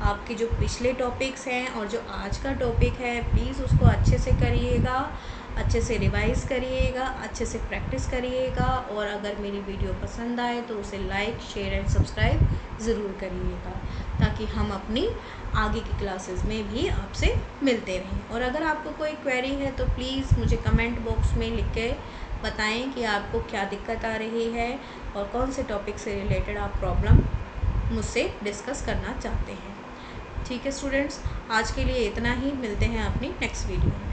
आपके जो पिछले टॉपिक्स हैं और जो आज का टॉपिक है, प्लीज़ उसको अच्छे से करिएगा, अच्छे से रिवाइज़ करिएगा, अच्छे से प्रैक्टिस करिएगा, और अगर मेरी वीडियो पसंद आए तो उसे लाइक, शेयर एंड सब्सक्राइब ज़रूर करिएगा, ताकि हम अपनी आगे की क्लासेस में भी आपसे मिलते रहें। और अगर आपको कोई क्वेरी है तो प्लीज़ मुझे कमेंट बॉक्स में लिख के बताएं कि आपको क्या दिक्कत आ रही है और कौन से टॉपिक से रिलेटेड आप प्रॉब्लम मुझसे डिस्कस करना चाहते हैं। ठीक है स्टूडेंट्स, आज के लिए इतना ही। मिलते हैं अपनी नेक्स्ट वीडियो में।